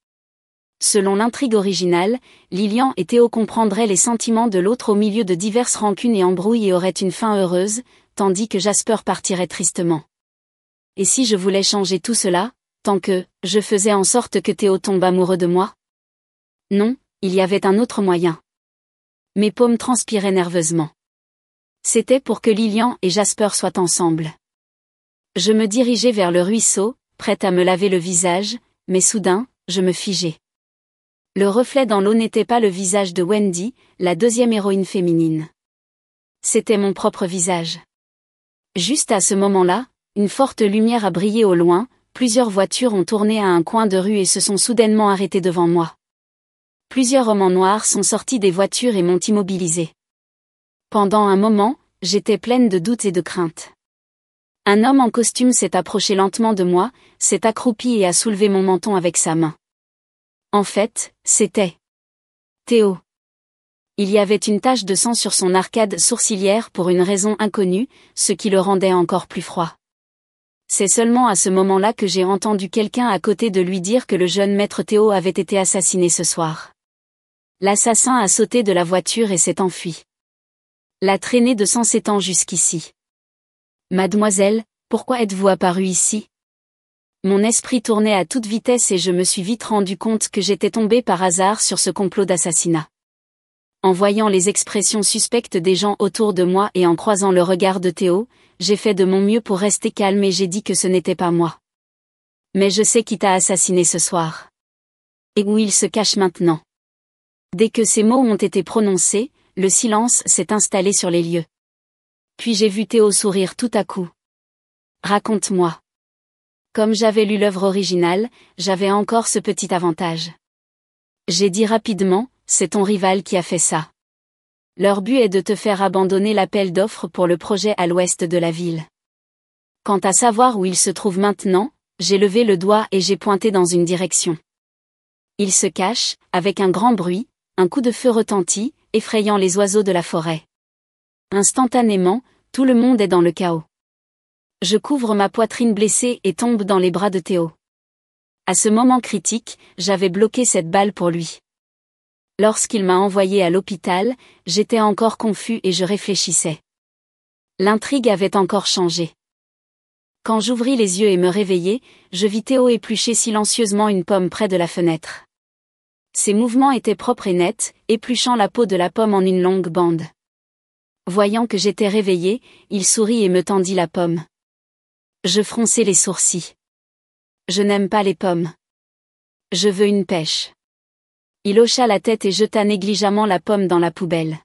Selon l'intrigue originale, Lilian et Théo comprendraient les sentiments de l'autre au milieu de diverses rancunes et embrouilles et auraient une fin heureuse, tandis que Jasper partirait tristement. Et si je voulais changer tout cela, tant que je faisais en sorte que Théo tombe amoureux de moi? Non, il y avait un autre moyen. Mes paumes transpiraient nerveusement. C'était pour que Lilian et Jasper soient ensemble. Je me dirigeais vers le ruisseau, prête à me laver le visage, mais soudain, je me figeai. Le reflet dans l'eau n'était pas le visage de Wendy, la deuxième héroïne féminine. C'était mon propre visage. Juste à ce moment-là, une forte lumière a brillé au loin, plusieurs voitures ont tourné à un coin de rue et se sont soudainement arrêtées devant moi. Plusieurs hommes en noir sont sortis des voitures et m'ont immobilisé. Pendant un moment, j'étais pleine de doutes et de craintes. Un homme en costume s'est approché lentement de moi, s'est accroupi et a soulevé mon menton avec sa main. En fait, c'était Théo. Il y avait une tache de sang sur son arcade sourcilière pour une raison inconnue, ce qui le rendait encore plus froid. C'est seulement à ce moment-là que j'ai entendu quelqu'un à côté de lui dire que le jeune maître Théo avait été assassiné ce soir. L'assassin a sauté de la voiture et s'est enfui. La traînée de sang s'étend jusqu'ici. Mademoiselle, pourquoi êtes-vous apparue ici? Mon esprit tournait à toute vitesse et je me suis vite rendu compte que j'étais tombée par hasard sur ce complot d'assassinat. En voyant les expressions suspectes des gens autour de moi et en croisant le regard de Théo, j'ai fait de mon mieux pour rester calme et j'ai dit que ce n'était pas moi. Mais je sais qui t'a assassiné ce soir. Et où il se cache maintenant. Dès que ces mots ont été prononcés, le silence s'est installé sur les lieux. Puis j'ai vu Théo sourire tout à coup. Raconte-moi. Comme j'avais lu l'œuvre originale, j'avais encore ce petit avantage. J'ai dit rapidement, c'est ton rival qui a fait ça. Leur but est de te faire abandonner l'appel d'offres pour le projet à l'ouest de la ville. Quant à savoir où il se trouve maintenant, j'ai levé le doigt et j'ai pointé dans une direction. Il se cache, avec un grand bruit, un coup de feu retentit, effrayant les oiseaux de la forêt. Instantanément, tout le monde est dans le chaos. Je couvre ma poitrine blessée et tombe dans les bras de Théo. À ce moment critique, j'avais bloqué cette balle pour lui. Lorsqu'il m'a envoyé à l'hôpital, j'étais encore confus et je réfléchissais. L'intrigue avait encore changé. Quand j'ouvris les yeux et me réveillai, je vis Théo éplucher silencieusement une pomme près de la fenêtre. Ses mouvements étaient propres et nets, épluchant la peau de la pomme en une longue bande. Voyant que j'étais réveillée, il sourit et me tendit la pomme. Je fronçai les sourcils. Je n'aime pas les pommes. Je veux une pêche. Il hocha la tête et jeta négligemment la pomme dans la poubelle.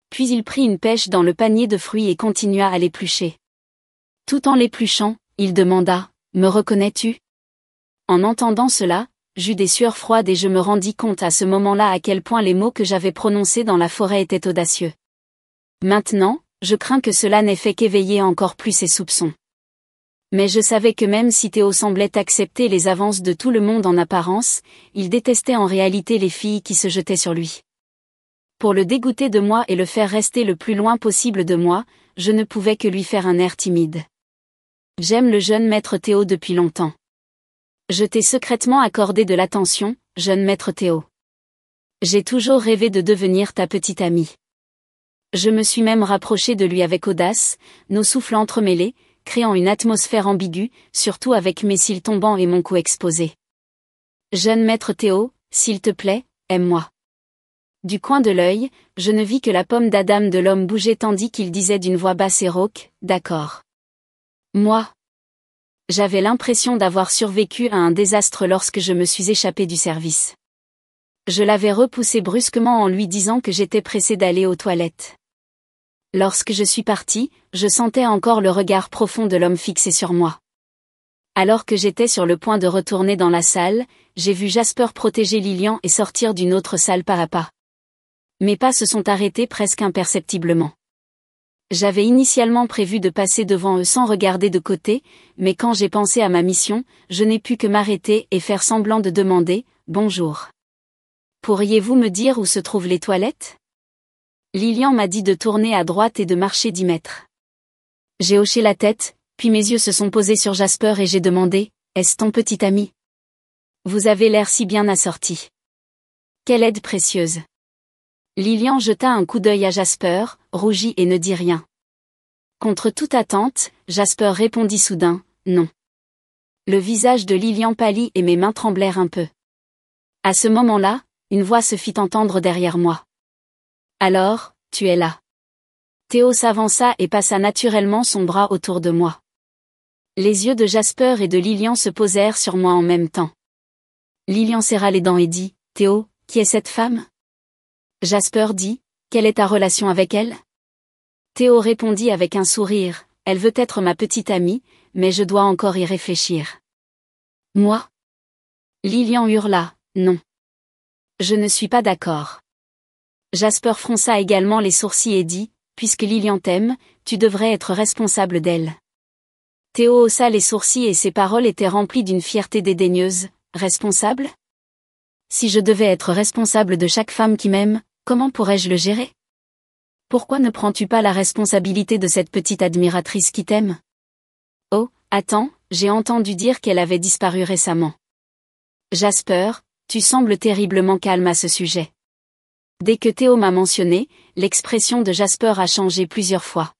Puis il prit une pêche dans le panier de fruits et continua à l'éplucher. Tout en l'épluchant, il demanda, « Me reconnais-tu » En entendant cela, j'eus des sueurs froides et je me rendis compte à ce moment-là à quel point les mots que j'avais prononcés dans la forêt étaient audacieux. Maintenant, je crains que cela n'ait fait qu'éveiller encore plus ses soupçons. Mais je savais que même si Théo semblait accepter les avances de tout le monde en apparence, il détestait en réalité les filles qui se jetaient sur lui. Pour le dégoûter de moi et le faire rester le plus loin possible de moi, je ne pouvais que lui faire un air timide. J'aime le jeune maître Théo depuis longtemps. Je t'ai secrètement accordé de l'attention, jeune maître Théo. J'ai toujours rêvé de devenir ta petite amie. Je me suis même rapproché de lui avec audace, nos souffles entremêlés, créant une atmosphère ambiguë, surtout avec mes cils tombants et mon cou exposé. Jeune maître Théo, s'il te plaît, aime-moi. Du coin de l'œil, je ne vis que la pomme d'Adam de l'homme bouger tandis qu'il disait d'une voix basse et rauque, d'accord. Moi. J'avais l'impression d'avoir survécu à un désastre lorsque je me suis échappé du service. Je l'avais repoussé brusquement en lui disant que j'étais pressé d'aller aux toilettes. Lorsque je suis parti, je sentais encore le regard profond de l'homme fixé sur moi. Alors que j'étais sur le point de retourner dans la salle, j'ai vu Jasper protéger Lilian et sortir d'une autre salle pas à pas. Mes pas se sont arrêtés presque imperceptiblement. J'avais initialement prévu de passer devant eux sans regarder de côté, mais quand j'ai pensé à ma mission, je n'ai pu que m'arrêter et faire semblant de demander « Bonjour. Pourriez-vous me dire où se trouvent les toilettes ?» Lilian m'a dit de tourner à droite et de marcher 10 mètres. J'ai hoché la tête, puis mes yeux se sont posés sur Jasper et j'ai demandé « Est-ce ton petit ami ? Vous avez l'air si bien assorti. Quelle aide précieuse. » Lilian jeta un coup d'œil à Jasper, rougit et ne dit rien. Contre toute attente, Jasper répondit soudain « Non ». Le visage de Lilian pâlit et mes mains tremblèrent un peu. À ce moment-là, une voix se fit entendre derrière moi. « Alors, tu es là. » Théo s'avança et passa naturellement son bras autour de moi. Les yeux de Jasper et de Lilian se posèrent sur moi en même temps. Lilian serra les dents et dit « Théo, qui est cette femme ?» Jasper dit « Quelle est ta relation avec elle ?» Théo répondit avec un sourire « Elle veut être ma petite amie, mais je dois encore y réfléchir. » Moi ? Lilian hurla « Non. Je ne suis pas d'accord. » Jasper fronça également les sourcils et dit « Puisque Lilian t'aime, tu devrais être responsable d'elle. » Théo haussa les sourcils et ses paroles étaient remplies d'une fierté dédaigneuse « Responsable ? Si je devais être responsable de chaque femme qui m'aime, comment pourrais-je le gérer ? Pourquoi ne prends-tu pas la responsabilité de cette petite admiratrice qui t'aime ? Oh, attends, j'ai entendu dire qu'elle avait disparu récemment. Jasper, tu sembles terriblement calme à ce sujet. Dès que Théo m'a mentionné, l'expression de Jasper a changé plusieurs fois.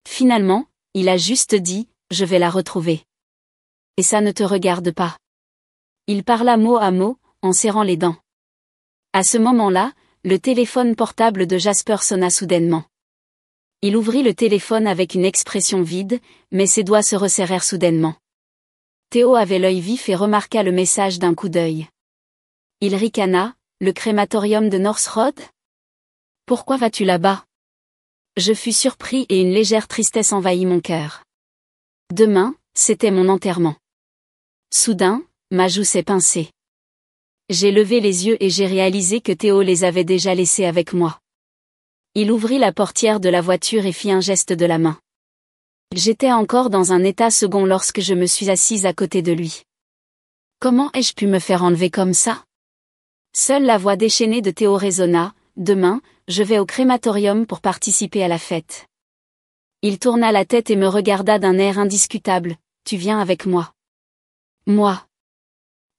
Finalement, il a juste dit « Je vais la retrouver. » Et ça ne te regarde pas. Il parla mot à mot, en serrant les dents. À ce moment-là, le téléphone portable de Jasper sonna soudainement. Il ouvrit le téléphone avec une expression vide, mais ses doigts se resserrèrent soudainement. Théo avait l'œil vif et remarqua le message d'un coup d'œil. Il ricana, « Le crématorium de North Road ? Pourquoi vas-tu là-bas ? » Je fus surpris et une légère tristesse envahit mon cœur. Demain, c'était mon enterrement. Soudain, ma joue s'est pincée. J'ai levé les yeux et j'ai réalisé que Théo les avait déjà laissés avec moi. Il ouvrit la portière de la voiture et fit un geste de la main. J'étais encore dans un état second lorsque je me suis assise à côté de lui. Comment ai-je pu me faire enlever comme ça ? Seule la voix déchaînée de Théo résonna, « Demain, je vais au crématorium pour participer à la fête. » Il tourna la tête et me regarda d'un air indiscutable, « Tu viens avec moi. » Moi.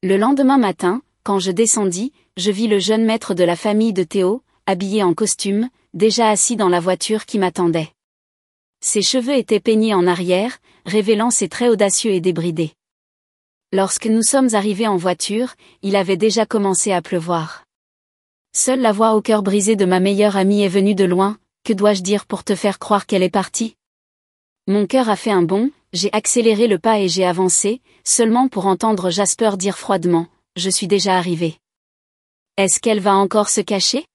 Le lendemain matin, quand je descendis, je vis le jeune maître de la famille de Théo, habillé en costume, déjà assis dans la voiture qui m'attendait. Ses cheveux étaient peignés en arrière, révélant ses traits audacieux et débridés. Lorsque nous sommes arrivés en voiture, il avait déjà commencé à pleuvoir. Seule la voix au cœur brisé de ma meilleure amie est venue de loin, « Que dois-je dire pour te faire croire qu'elle est partie ?» Mon cœur a fait un bond, j'ai accéléré le pas et j'ai avancé, seulement pour entendre Jasper dire froidement, « Je suis déjà arrivé. » Est-ce qu'elle va encore se cacher ?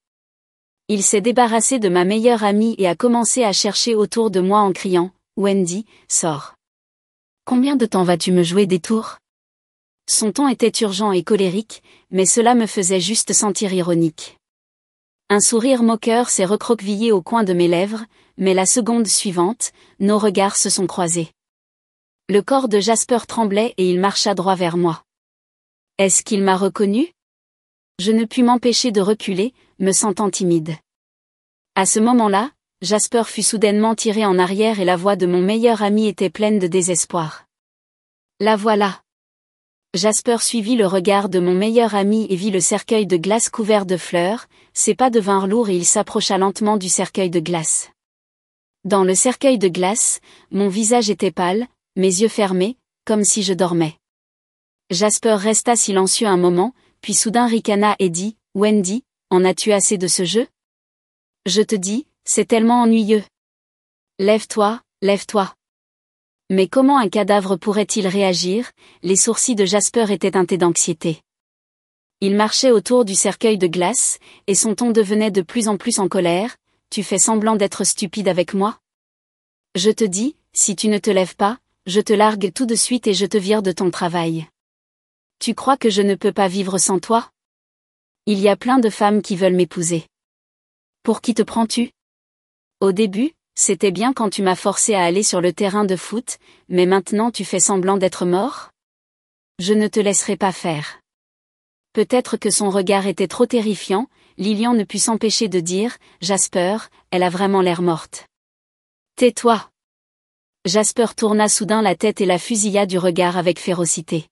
Il s'est débarrassé de ma meilleure amie et a commencé à chercher autour de moi en criant, « Wendy, sors. Combien de temps vas-tu me jouer des tours ?» Son ton était urgent et colérique, mais cela me faisait juste sentir ironique. Un sourire moqueur s'est recroquevillé au coin de mes lèvres, mais la seconde suivante, nos regards se sont croisés. Le corps de Jasper tremblait et il marcha droit vers moi. Est-ce qu'il m'a reconnu ? Je ne pus m'empêcher de reculer, me sentant timide. À ce moment-là, Jasper fut soudainement tiré en arrière et la voix de mon meilleur ami était pleine de désespoir. La voilà. Jasper suivit le regard de mon meilleur ami et vit le cercueil de glace couvert de fleurs, ses pas devinrent lourds et il s'approcha lentement du cercueil de glace. Dans le cercueil de glace, mon visage était pâle, mes yeux fermés, comme si je dormais. Jasper resta silencieux un moment, puis soudain ricana et dit, « Wendy, en as-tu assez de ce jeu ? Je te dis, c'est tellement ennuyeux. Lève-toi, lève-toi. » Mais comment un cadavre pourrait-il réagir ? Les sourcils de Jasper étaient teintés d'anxiété. Il marchait autour du cercueil de glace, et son ton devenait de plus en plus en colère. « Tu fais semblant d'être stupide avec moi ? Je te dis, si tu ne te lèves pas, je te largue tout de suite et je te vire de ton travail. Tu crois que je ne peux pas vivre sans toi ? Il y a plein de femmes qui veulent m'épouser. Pour qui te prends-tu ? Au début, C'était bien quand tu m'as forcé à aller sur le terrain de foot, mais maintenant tu fais semblant d'être mort? Je ne te laisserai pas faire. Peut-être que son regard était trop terrifiant, Lilian ne put s'empêcher de dire, Jasper, elle a vraiment l'air morte. Tais-toi. Jasper tourna soudain la tête et la fusilla du regard avec férocité.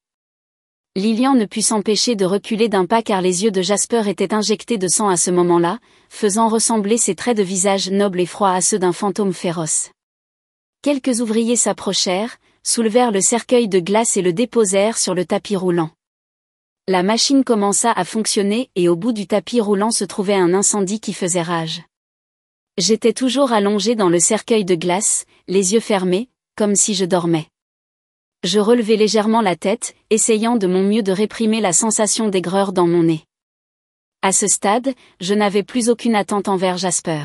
Lilian ne put s'empêcher de reculer d'un pas car les yeux de Jasper étaient injectés de sang à ce moment-là, faisant ressembler ses traits de visage nobles et froids à ceux d'un fantôme féroce. Quelques ouvriers s'approchèrent, soulevèrent le cercueil de glace et le déposèrent sur le tapis roulant. La machine commença à fonctionner et au bout du tapis roulant se trouvait un incendie qui faisait rage. J'étais toujours allongé dans le cercueil de glace, les yeux fermés, comme si je dormais. Je relevai légèrement la tête, essayant de mon mieux de réprimer la sensation d'aigreur dans mon nez. À ce stade, je n'avais plus aucune attente envers Jasper.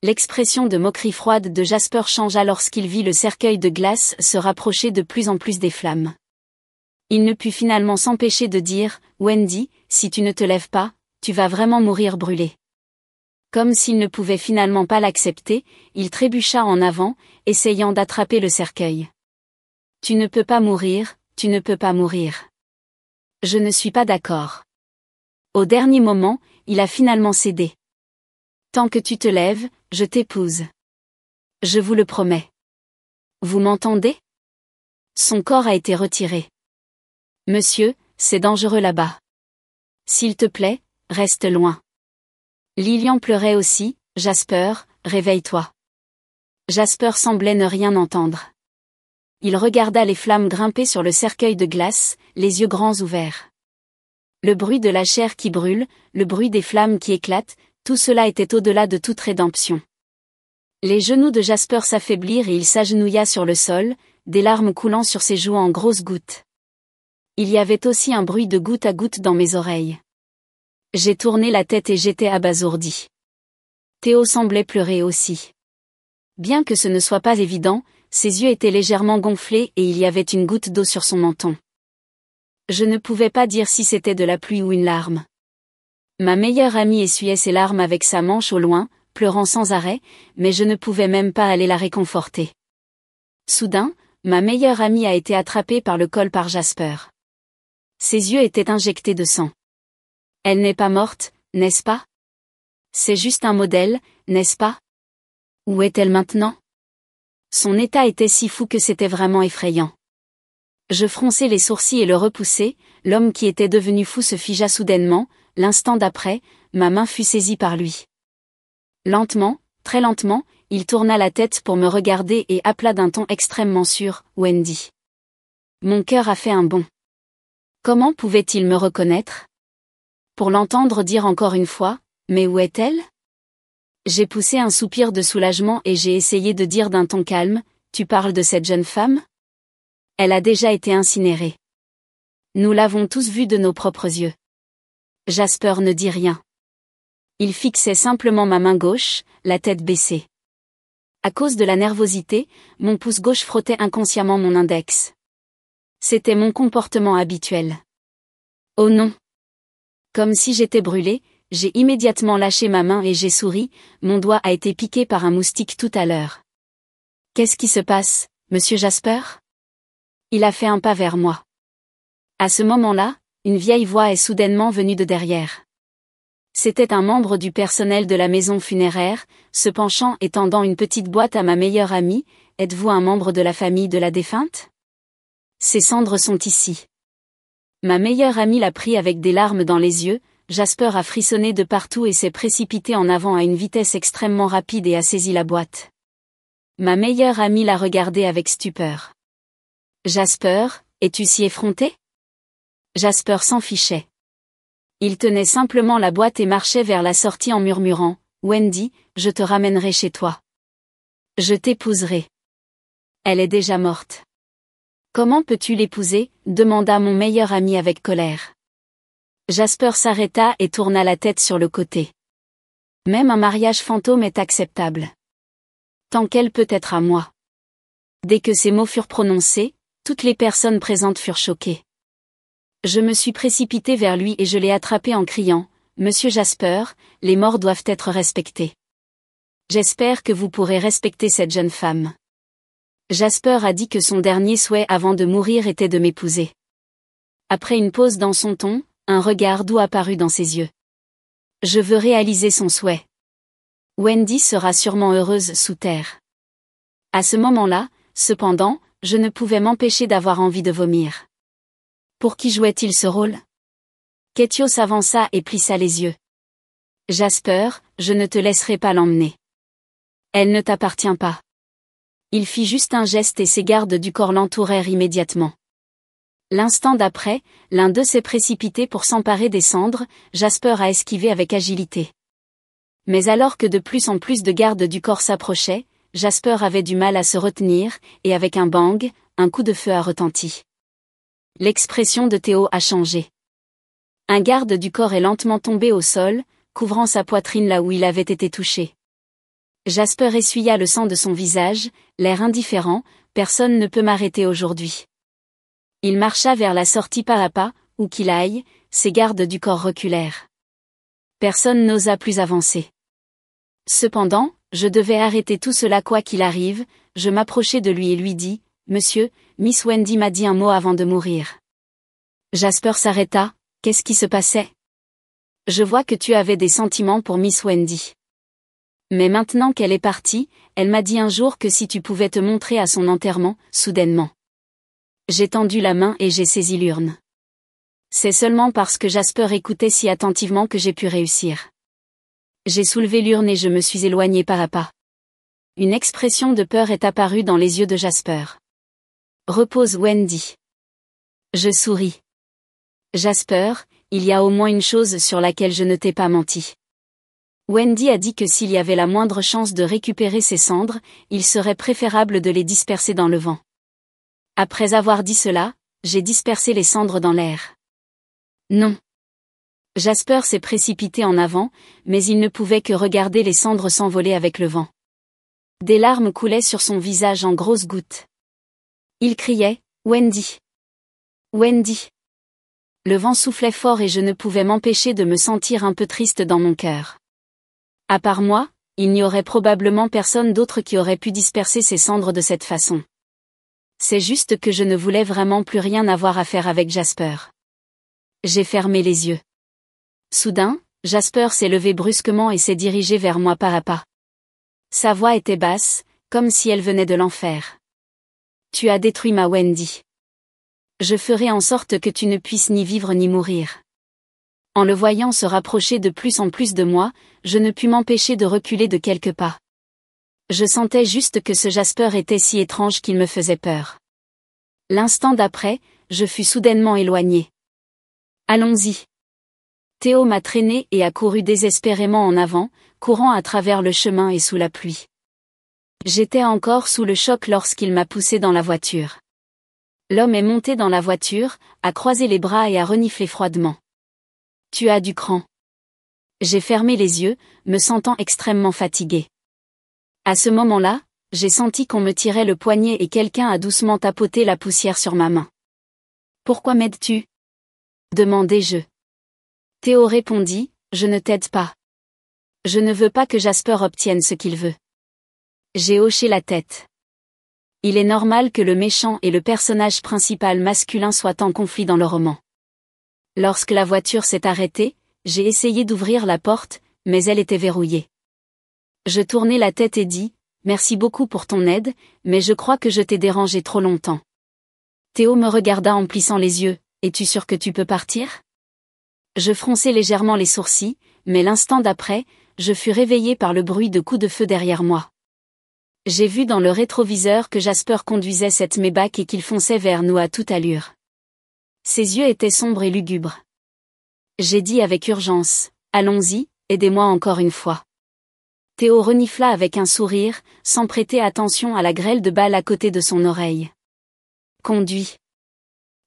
L'expression de moquerie froide de Jasper changea lorsqu'il vit le cercueil de glace se rapprocher de plus en plus des flammes. Il ne put finalement s'empêcher de dire, « Wendy, si tu ne te lèves pas, tu vas vraiment mourir brûlée. » Comme s'il ne pouvait finalement pas l'accepter, il trébucha en avant, essayant d'attraper le cercueil. « Tu ne peux pas mourir, tu ne peux pas mourir. » Je ne suis pas d'accord. Au dernier moment, il a finalement cédé. « Tant que tu te lèves, je t'épouse. Je vous le promets. » Vous m'entendez? Son corps a été retiré. « Monsieur, c'est dangereux là-bas. S'il te plaît, reste loin. » Lilian pleurait aussi, « Jasper, réveille-toi. » Jasper semblait ne rien entendre. Il regarda les flammes grimper sur le cercueil de glace, les yeux grands ouverts. Le bruit de la chair qui brûle, le bruit des flammes qui éclatent, tout cela était au-delà de toute rédemption. Les genoux de Jasper s'affaiblirent et il s'agenouilla sur le sol, des larmes coulant sur ses joues en grosses gouttes. Il y avait aussi un bruit de goutte à goutte dans mes oreilles. J'ai tourné la tête et j'étais abasourdi. Théo semblait pleurer aussi. Bien que ce ne soit pas évident, ses yeux étaient légèrement gonflés et il y avait une goutte d'eau sur son menton. Je ne pouvais pas dire si c'était de la pluie ou une larme. Ma meilleure amie essuyait ses larmes avec sa manche au loin, pleurant sans arrêt, mais je ne pouvais même pas aller la réconforter. Soudain, ma meilleure amie a été attrapée par le col par Jasper. Ses yeux étaient injectés de sang. Elle n'est pas morte, n'est-ce pas? C'est juste un modèle, n'est-ce pas? Où est-elle maintenant? Son état était si fou que c'était vraiment effrayant. Je fronçai les sourcils et le repoussai, l'homme qui était devenu fou se figea soudainement, l'instant d'après, ma main fut saisie par lui. Lentement, très lentement, il tourna la tête pour me regarder et appela d'un ton extrêmement sûr, « Wendy ». Mon cœur a fait un bond. Comment pouvait-il me reconnaître? Pour l'entendre dire encore une fois, « Mais où est-elle » J'ai poussé un soupir de soulagement et j'ai essayé de dire d'un ton calme, « Tu parles de cette jeune femme? Elle a déjà été incinérée. Nous l'avons tous vue de nos propres yeux. » Jasper ne dit rien. Il fixait simplement ma main gauche, la tête baissée. À cause de la nervosité, mon pouce gauche frottait inconsciemment mon index. C'était mon comportement habituel. Oh non! Comme si j'étais brûlée, j'ai immédiatement lâché ma main et j'ai souri, mon doigt a été piqué par un moustique tout à l'heure. Qu'est-ce qui se passe, monsieur Jasper? Il a fait un pas vers moi. À ce moment-là, une vieille voix est soudainement venue de derrière. C'était un membre du personnel de la maison funéraire, se penchant et tendant une petite boîte à ma meilleure amie. « Êtes-vous un membre de la famille de la défunte? Ses cendres sont ici. » Ma meilleure amie l'a pris avec des larmes dans les yeux. Jasper a frissonné de partout et s'est précipité en avant à une vitesse extrêmement rapide et a saisi la boîte. Ma meilleure amie l'a regardé avec stupeur. « Jasper, es-tu si effronté? » Jasper s'en fichait. Il tenait simplement la boîte et marchait vers la sortie en murmurant, « Wendy, je te ramènerai chez toi. Je t'épouserai. » Elle est déjà morte. « Comment peux-tu l'épouser » demanda mon meilleur ami avec colère. Jasper s'arrêta et tourna la tête sur le côté. Même un mariage fantôme est acceptable. Tant qu'elle peut être à moi. Dès que ces mots furent prononcés, toutes les personnes présentes furent choquées. Je me suis précipité vers lui et je l'ai attrapé en criant, « Monsieur Jasper, les morts doivent être respectés. J'espère que vous pourrez respecter cette jeune femme. Jasper a dit que son dernier souhait avant de mourir était de m'épouser. Après une pause dans son ton, un regard doux apparut dans ses yeux. Je veux réaliser son souhait. Wendy sera sûrement heureuse sous terre. À ce moment-là, cependant, je ne pouvais m'empêcher d'avoir envie de vomir. Pour qui jouait-il ce rôle? Ketio s'avança et plissa les yeux. Jasper, je ne te laisserai pas l'emmener. Elle ne t'appartient pas. Il fit juste un geste et ses gardes du corps l'entourèrent immédiatement. L'instant d'après, l'un d'eux s'est précipité pour s'emparer des cendres, Jasper a esquivé avec agilité. Mais alors que de plus en plus de gardes du corps s'approchaient, Jasper avait du mal à se retenir, et avec un bang, un coup de feu a retenti. L'expression de Théo a changé. Un garde du corps est lentement tombé au sol, couvrant sa poitrine là où il avait été touché. Jasper essuya le sang de son visage, l'air indifférent, personne ne peut m'arrêter aujourd'hui. Il marcha vers la sortie pas à pas, où qu'il aille, ses gardes du corps reculèrent. Personne n'osa plus avancer. Cependant, je devais arrêter tout cela quoi qu'il arrive, je m'approchai de lui et lui dis, « Monsieur, Miss Wendy m'a dit un mot avant de mourir. » Jasper s'arrêta, qu'est-ce qui se passait? Je vois que tu avais des sentiments pour Miss Wendy. Mais maintenant qu'elle est partie, elle m'a dit un jour que si tu pouvais te montrer à son enterrement, soudainement. J'ai tendu la main et j'ai saisi l'urne. C'est seulement parce que Jasper écoutait si attentivement que j'ai pu réussir. J'ai soulevé l'urne et je me suis éloigné pas à pas. Une expression de peur est apparue dans les yeux de Jasper. Repose Wendy. Je souris. Jasper, il y a au moins une chose sur laquelle je ne t'ai pas menti. Wendy a dit que s'il y avait la moindre chance de récupérer ses cendres, il serait préférable de les disperser dans le vent. Après avoir dit cela, j'ai dispersé les cendres dans l'air. Non. Jasper s'est précipité en avant, mais il ne pouvait que regarder les cendres s'envoler avec le vent. Des larmes coulaient sur son visage en grosses gouttes. Il criait, « Wendy! Wendy !» Le vent soufflait fort et je ne pouvais m'empêcher de me sentir un peu triste dans mon cœur. À part moi, il n'y aurait probablement personne d'autre qui aurait pu disperser ces cendres de cette façon. C'est juste que je ne voulais vraiment plus rien avoir à faire avec Jasper. J'ai fermé les yeux. Soudain, Jasper s'est levé brusquement et s'est dirigé vers moi pas à pas. Sa voix était basse, comme si elle venait de l'enfer. Tu as détruit ma Wendy. Je ferai en sorte que tu ne puisses ni vivre ni mourir. En le voyant se rapprocher de plus en plus de moi, je ne pus m'empêcher de reculer de quelques pas. Je sentais juste que ce Jasper était si étrange qu'il me faisait peur. L'instant d'après, je fus soudainement éloigné. Allons-y. Théo m'a traîné et a couru désespérément en avant, courant à travers le chemin et sous la pluie. J'étais encore sous le choc lorsqu'il m'a poussé dans la voiture. L'homme est monté dans la voiture, a croisé les bras et a reniflé froidement. Tu as du cran. J'ai fermé les yeux, me sentant extrêmement fatigué. À ce moment-là, j'ai senti qu'on me tirait le poignet et quelqu'un a doucement tapoté la poussière sur ma main. Pourquoi m'aides-tu? Demandai-je. Théo répondit, je ne t'aide pas. Je ne veux pas que Jasper obtienne ce qu'il veut. J'ai hoché la tête. Il est normal que le méchant et le personnage principal masculin soient en conflit dans le roman. Lorsque la voiture s'est arrêtée, j'ai essayé d'ouvrir la porte, mais elle était verrouillée. Je tournai la tête et dis, merci beaucoup pour ton aide, mais je crois que je t'ai dérangé trop longtemps. Théo me regarda en plissant les yeux, es-tu sûr que tu peux partir? Je fronçai légèrement les sourcils, mais l'instant d'après, je fus réveillé par le bruit de coups de feu derrière moi. J'ai vu dans le rétroviseur que Jasper conduisait cette Maybach et qu'il fonçait vers nous à toute allure. Ses yeux étaient sombres et lugubres. J'ai dit avec urgence, allons-y, aidez-moi encore une fois. Théo renifla avec un sourire, sans prêter attention à la grêle de balles à côté de son oreille. Conduis.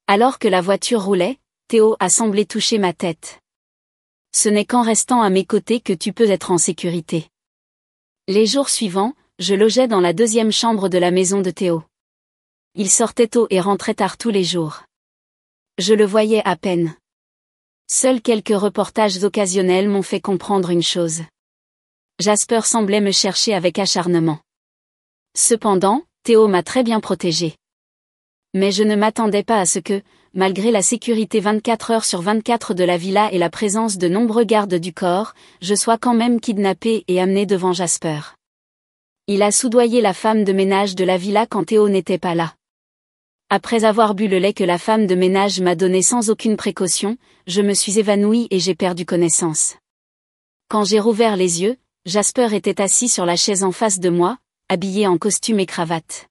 Alors que la voiture roulait, Théo a semblé toucher ma tête. Ce n'est qu'en restant à mes côtés que tu peux être en sécurité. Les jours suivants, je logeais dans la deuxième chambre de la maison de Théo. Il sortait tôt et rentrait tard tous les jours. Je le voyais à peine. Seuls quelques reportages occasionnels m'ont fait comprendre une chose. Jasper semblait me chercher avec acharnement. Cependant, Théo m'a très bien protégée. Mais je ne m'attendais pas à ce que, malgré la sécurité 24 heures sur 24 de la villa et la présence de nombreux gardes du corps, je sois quand même kidnappée et amenée devant Jasper. Il a soudoyé la femme de ménage de la villa quand Théo n'était pas là. Après avoir bu le lait que la femme de ménage m'a donné sans aucune précaution, je me suis évanouie et j'ai perdu connaissance. Quand j'ai rouvert les yeux, Jasper était assis sur la chaise en face de moi, habillé en costume et cravate.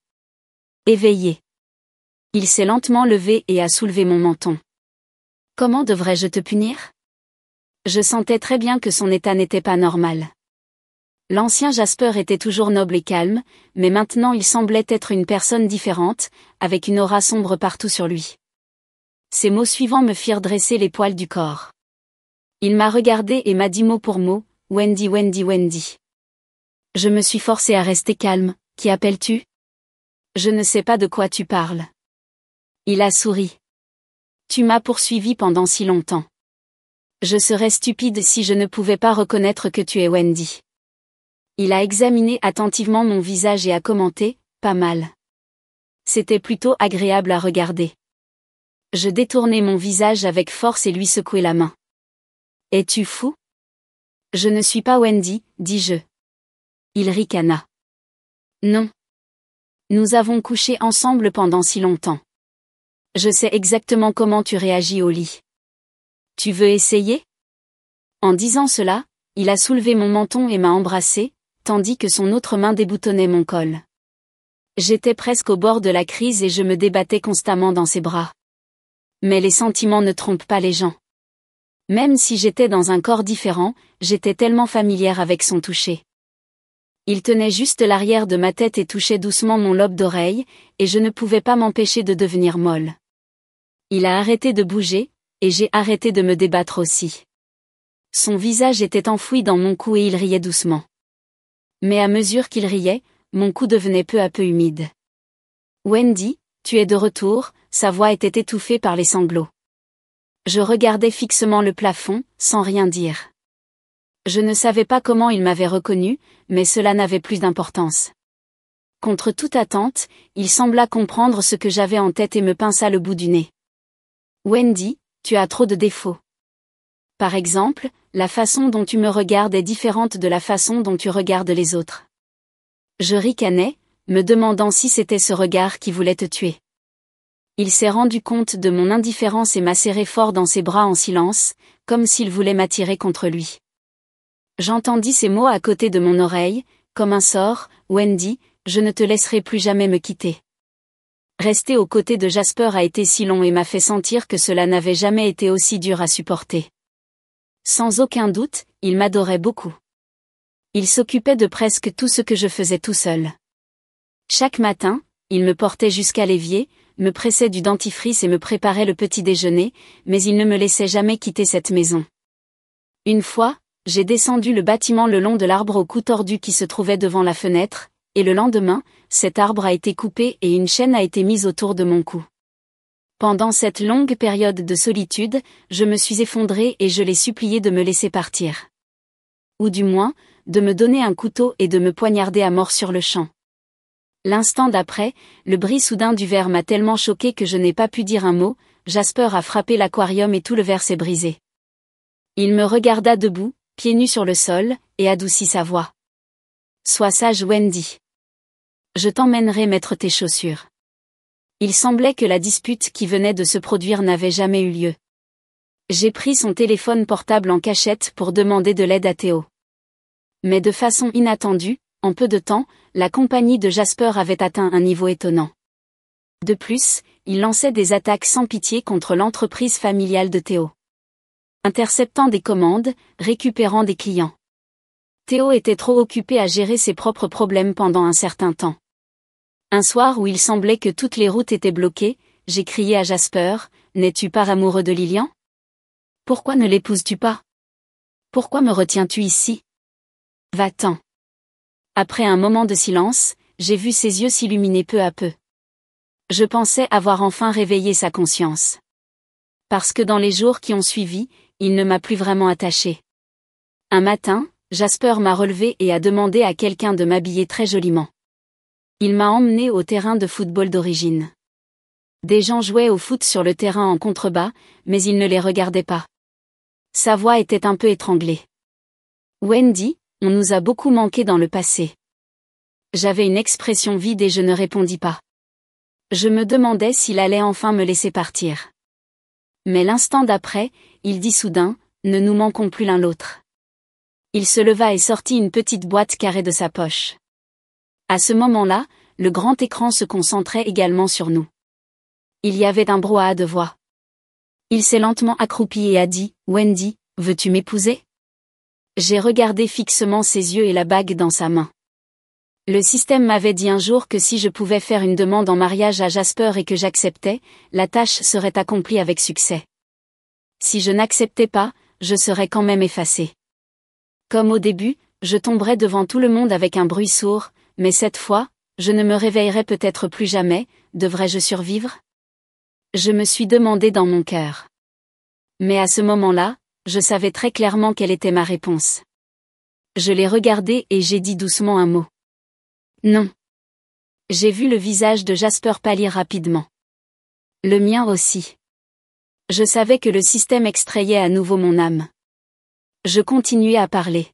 Éveillé. Il s'est lentement levé et a soulevé mon menton. Comment devrais-je te punir ? Je sentais très bien que son état n'était pas normal. L'ancien Jasper était toujours noble et calme, mais maintenant il semblait être une personne différente, avec une aura sombre partout sur lui. Ces mots suivants me firent dresser les poils du corps. Il m'a regardé et m'a dit mot pour mot, « Wendy, Wendy, Wendy. » Je me suis forcée à rester calme. « Qui appelles-tu ? » Je ne sais pas de quoi tu parles. Il a souri. « Tu m'as poursuivi pendant si longtemps. Je serais stupide si je ne pouvais pas reconnaître que tu es Wendy. » Il a examiné attentivement mon visage et a commenté, « Pas mal. » C'était plutôt agréable à regarder. Je détournai mon visage avec force et lui secouai la main. « Es-tu fou ? » « Je ne suis pas Wendy, dis-je. » Il ricana. « Non. Nous avons couché ensemble pendant si longtemps. Je sais exactement comment tu réagis au lit. Tu veux essayer ? » En disant cela, il a soulevé mon menton et m'a embrassé, tandis que son autre main déboutonnait mon col. J'étais presque au bord de la crise et je me débattais constamment dans ses bras. Mais les sentiments ne trompent pas les gens. Même si j'étais dans un corps différent, j'étais tellement familière avec son toucher. Il tenait juste l'arrière de ma tête et touchait doucement mon lobe d'oreille, et je ne pouvais pas m'empêcher de devenir molle. Il a arrêté de bouger, et j'ai arrêté de me débattre aussi. Son visage était enfoui dans mon cou et il riait doucement. Mais à mesure qu'il riait, mon cou devenait peu à peu humide. « Wendy, tu es de retour », sa voix était étouffée par les sanglots. Je regardais fixement le plafond, sans rien dire. Je ne savais pas comment il m'avait reconnu, mais cela n'avait plus d'importance. Contre toute attente, il sembla comprendre ce que j'avais en tête et me pinça le bout du nez. « Wendy, tu as trop de défauts. Par exemple, la façon dont tu me regardes est différente de la façon dont tu regardes les autres. » Je ricanais, me demandant si c'était ce regard qui voulait te tuer. Il s'est rendu compte de mon indifférence et m'a serré fort dans ses bras en silence, comme s'il voulait m'attirer contre lui. J'entendis ces mots à côté de mon oreille, comme un sort, « Wendy, je ne te laisserai plus jamais me quitter. » Rester aux côtés de Jasper a été si long et m'a fait sentir que cela n'avait jamais été aussi dur à supporter. Sans aucun doute, il m'adorait beaucoup. Il s'occupait de presque tout ce que je faisais tout seul. Chaque matin, il me portait jusqu'à l'évier, me pressait du dentifrice et me préparait le petit déjeuner, mais il ne me laissait jamais quitter cette maison. Une fois, j'ai descendu le bâtiment le long de l'arbre au cou tordu qui se trouvait devant la fenêtre, et le lendemain, cet arbre a été coupé et une chaîne a été mise autour de mon cou. Pendant cette longue période de solitude, je me suis effondrée et je l'ai supplié de me laisser partir. Ou du moins, de me donner un couteau et de me poignarder à mort sur le champ. L'instant d'après, le bruit soudain du verre m'a tellement choqué que je n'ai pas pu dire un mot. Jasper a frappé l'aquarium et tout le verre s'est brisé. Il me regarda debout, pieds nus sur le sol, et adoucit sa voix. « Sois sage Wendy. Je t'emmènerai mettre tes chaussures. » Il semblait que la dispute qui venait de se produire n'avait jamais eu lieu. J'ai pris son téléphone portable en cachette pour demander de l'aide à Théo. Mais de façon inattendue, en peu de temps, la compagnie de Jasper avait atteint un niveau étonnant. De plus, il lançait des attaques sans pitié contre l'entreprise familiale de Théo. Interceptant des commandes, récupérant des clients. Théo était trop occupé à gérer ses propres problèmes pendant un certain temps. Un soir où il semblait que toutes les routes étaient bloquées, j'ai crié à Jasper, « N'es-tu pas amoureux de Lilian ? Pourquoi ne l'épouses-tu pas ? Pourquoi me retiens-tu ici ? Va-t'en. » Après un moment de silence, j'ai vu ses yeux s'illuminer peu à peu. Je pensais avoir enfin réveillé sa conscience. Parce que dans les jours qui ont suivi, il ne m'a plus vraiment attachée. Un matin, Jasper m'a relevé et a demandé à quelqu'un de m'habiller très joliment. Il m'a emmené au terrain de football d'origine. Des gens jouaient au foot sur le terrain en contrebas, mais ils ne les regardaient pas. Sa voix était un peu étranglée. Wendy, on nous a beaucoup manqué dans le passé. J'avais une expression vide et je ne répondis pas. Je me demandais s'il allait enfin me laisser partir. Mais l'instant d'après, il dit soudain, ne nous manquons plus l'un l'autre. Il se leva et sortit une petite boîte carrée de sa poche. À ce moment-là, le grand écran se concentrait également sur nous. Il y avait un brouhaha de voix. Il s'est lentement accroupi et a dit, Wendy, veux-tu m'épouser? J'ai regardé fixement ses yeux et la bague dans sa main. Le système m'avait dit un jour que si je pouvais faire une demande en mariage à Jasper et que j'acceptais, la tâche serait accomplie avec succès. Si je n'acceptais pas, je serais quand même effacée. Comme au début, je tomberais devant tout le monde avec un bruit sourd, mais cette fois, je ne me réveillerai peut-être plus jamais, devrais-je survivre? Je me suis demandé dans mon cœur. Mais à ce moment-là, je savais très clairement quelle était ma réponse. Je l'ai regardé et j'ai dit doucement un mot. Non. J'ai vu le visage de Jasper pâlir rapidement. Le mien aussi. Je savais que le système extrayait à nouveau mon âme. Je continuai à parler.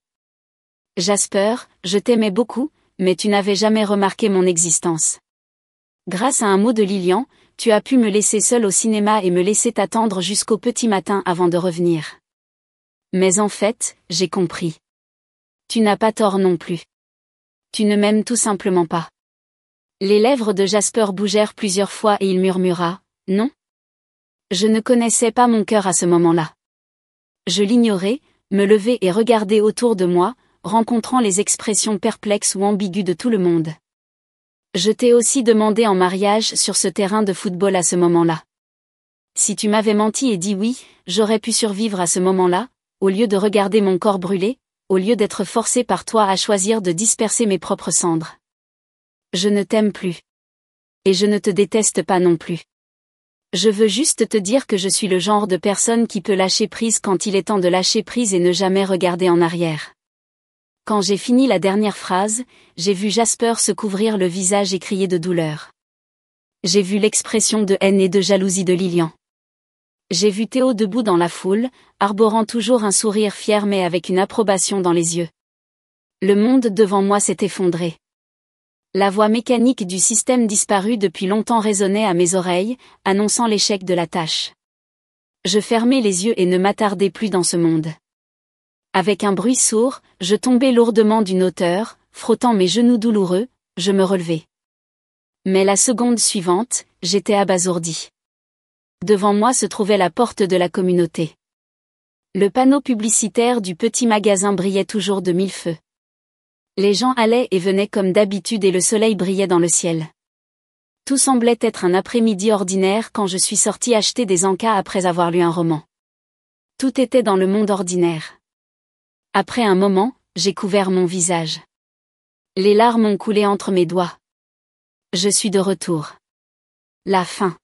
Jasper, je t'aimais beaucoup, mais tu n'avais jamais remarqué mon existence. Grâce à un mot de Lilian, tu as pu me laisser seule au cinéma et me laisser t'attendre jusqu'au petit matin avant de revenir. Mais en fait, j'ai compris. Tu n'as pas tort non plus. Tu ne m'aimes tout simplement pas. Les lèvres de Jasper bougèrent plusieurs fois et il murmura, non? Je ne connaissais pas mon cœur à ce moment-là. Je l'ignorais, me levai et regardai autour de moi, rencontrant les expressions perplexes ou ambiguës de tout le monde. Je t'ai aussi demandé en mariage sur ce terrain de football à ce moment-là. Si tu m'avais menti et dit oui, j'aurais pu survivre à ce moment-là, au lieu de regarder mon corps brûler, au lieu d'être forcé par toi à choisir de disperser mes propres cendres. Je ne t'aime plus. Et je ne te déteste pas non plus. Je veux juste te dire que je suis le genre de personne qui peut lâcher prise quand il est temps de lâcher prise et ne jamais regarder en arrière. Quand j'ai fini la dernière phrase, j'ai vu Jasper se couvrir le visage et crier de douleur. J'ai vu l'expression de haine et de jalousie de Lilian. J'ai vu Théo debout dans la foule, arborant toujours un sourire fier mais avec une approbation dans les yeux. Le monde devant moi s'est effondré. La voix mécanique du système disparu depuis longtemps résonnait à mes oreilles, annonçant l'échec de la tâche. Je fermai les yeux et ne m'attardai plus dans ce monde. Avec un bruit sourd, je tombai lourdement d'une hauteur, frottant mes genoux douloureux, je me relevai. Mais la seconde suivante, j'étais abasourdi. Devant moi se trouvait la porte de la communauté. Le panneau publicitaire du petit magasin brillait toujours de mille feux. Les gens allaient et venaient comme d'habitude et le soleil brillait dans le ciel. Tout semblait être un après-midi ordinaire quand je suis sorti acheter des encas après avoir lu un roman. Tout était dans le monde ordinaire. Après un moment, j'ai couvert mon visage. Les larmes ont coulé entre mes doigts. Je suis de retour. La fin.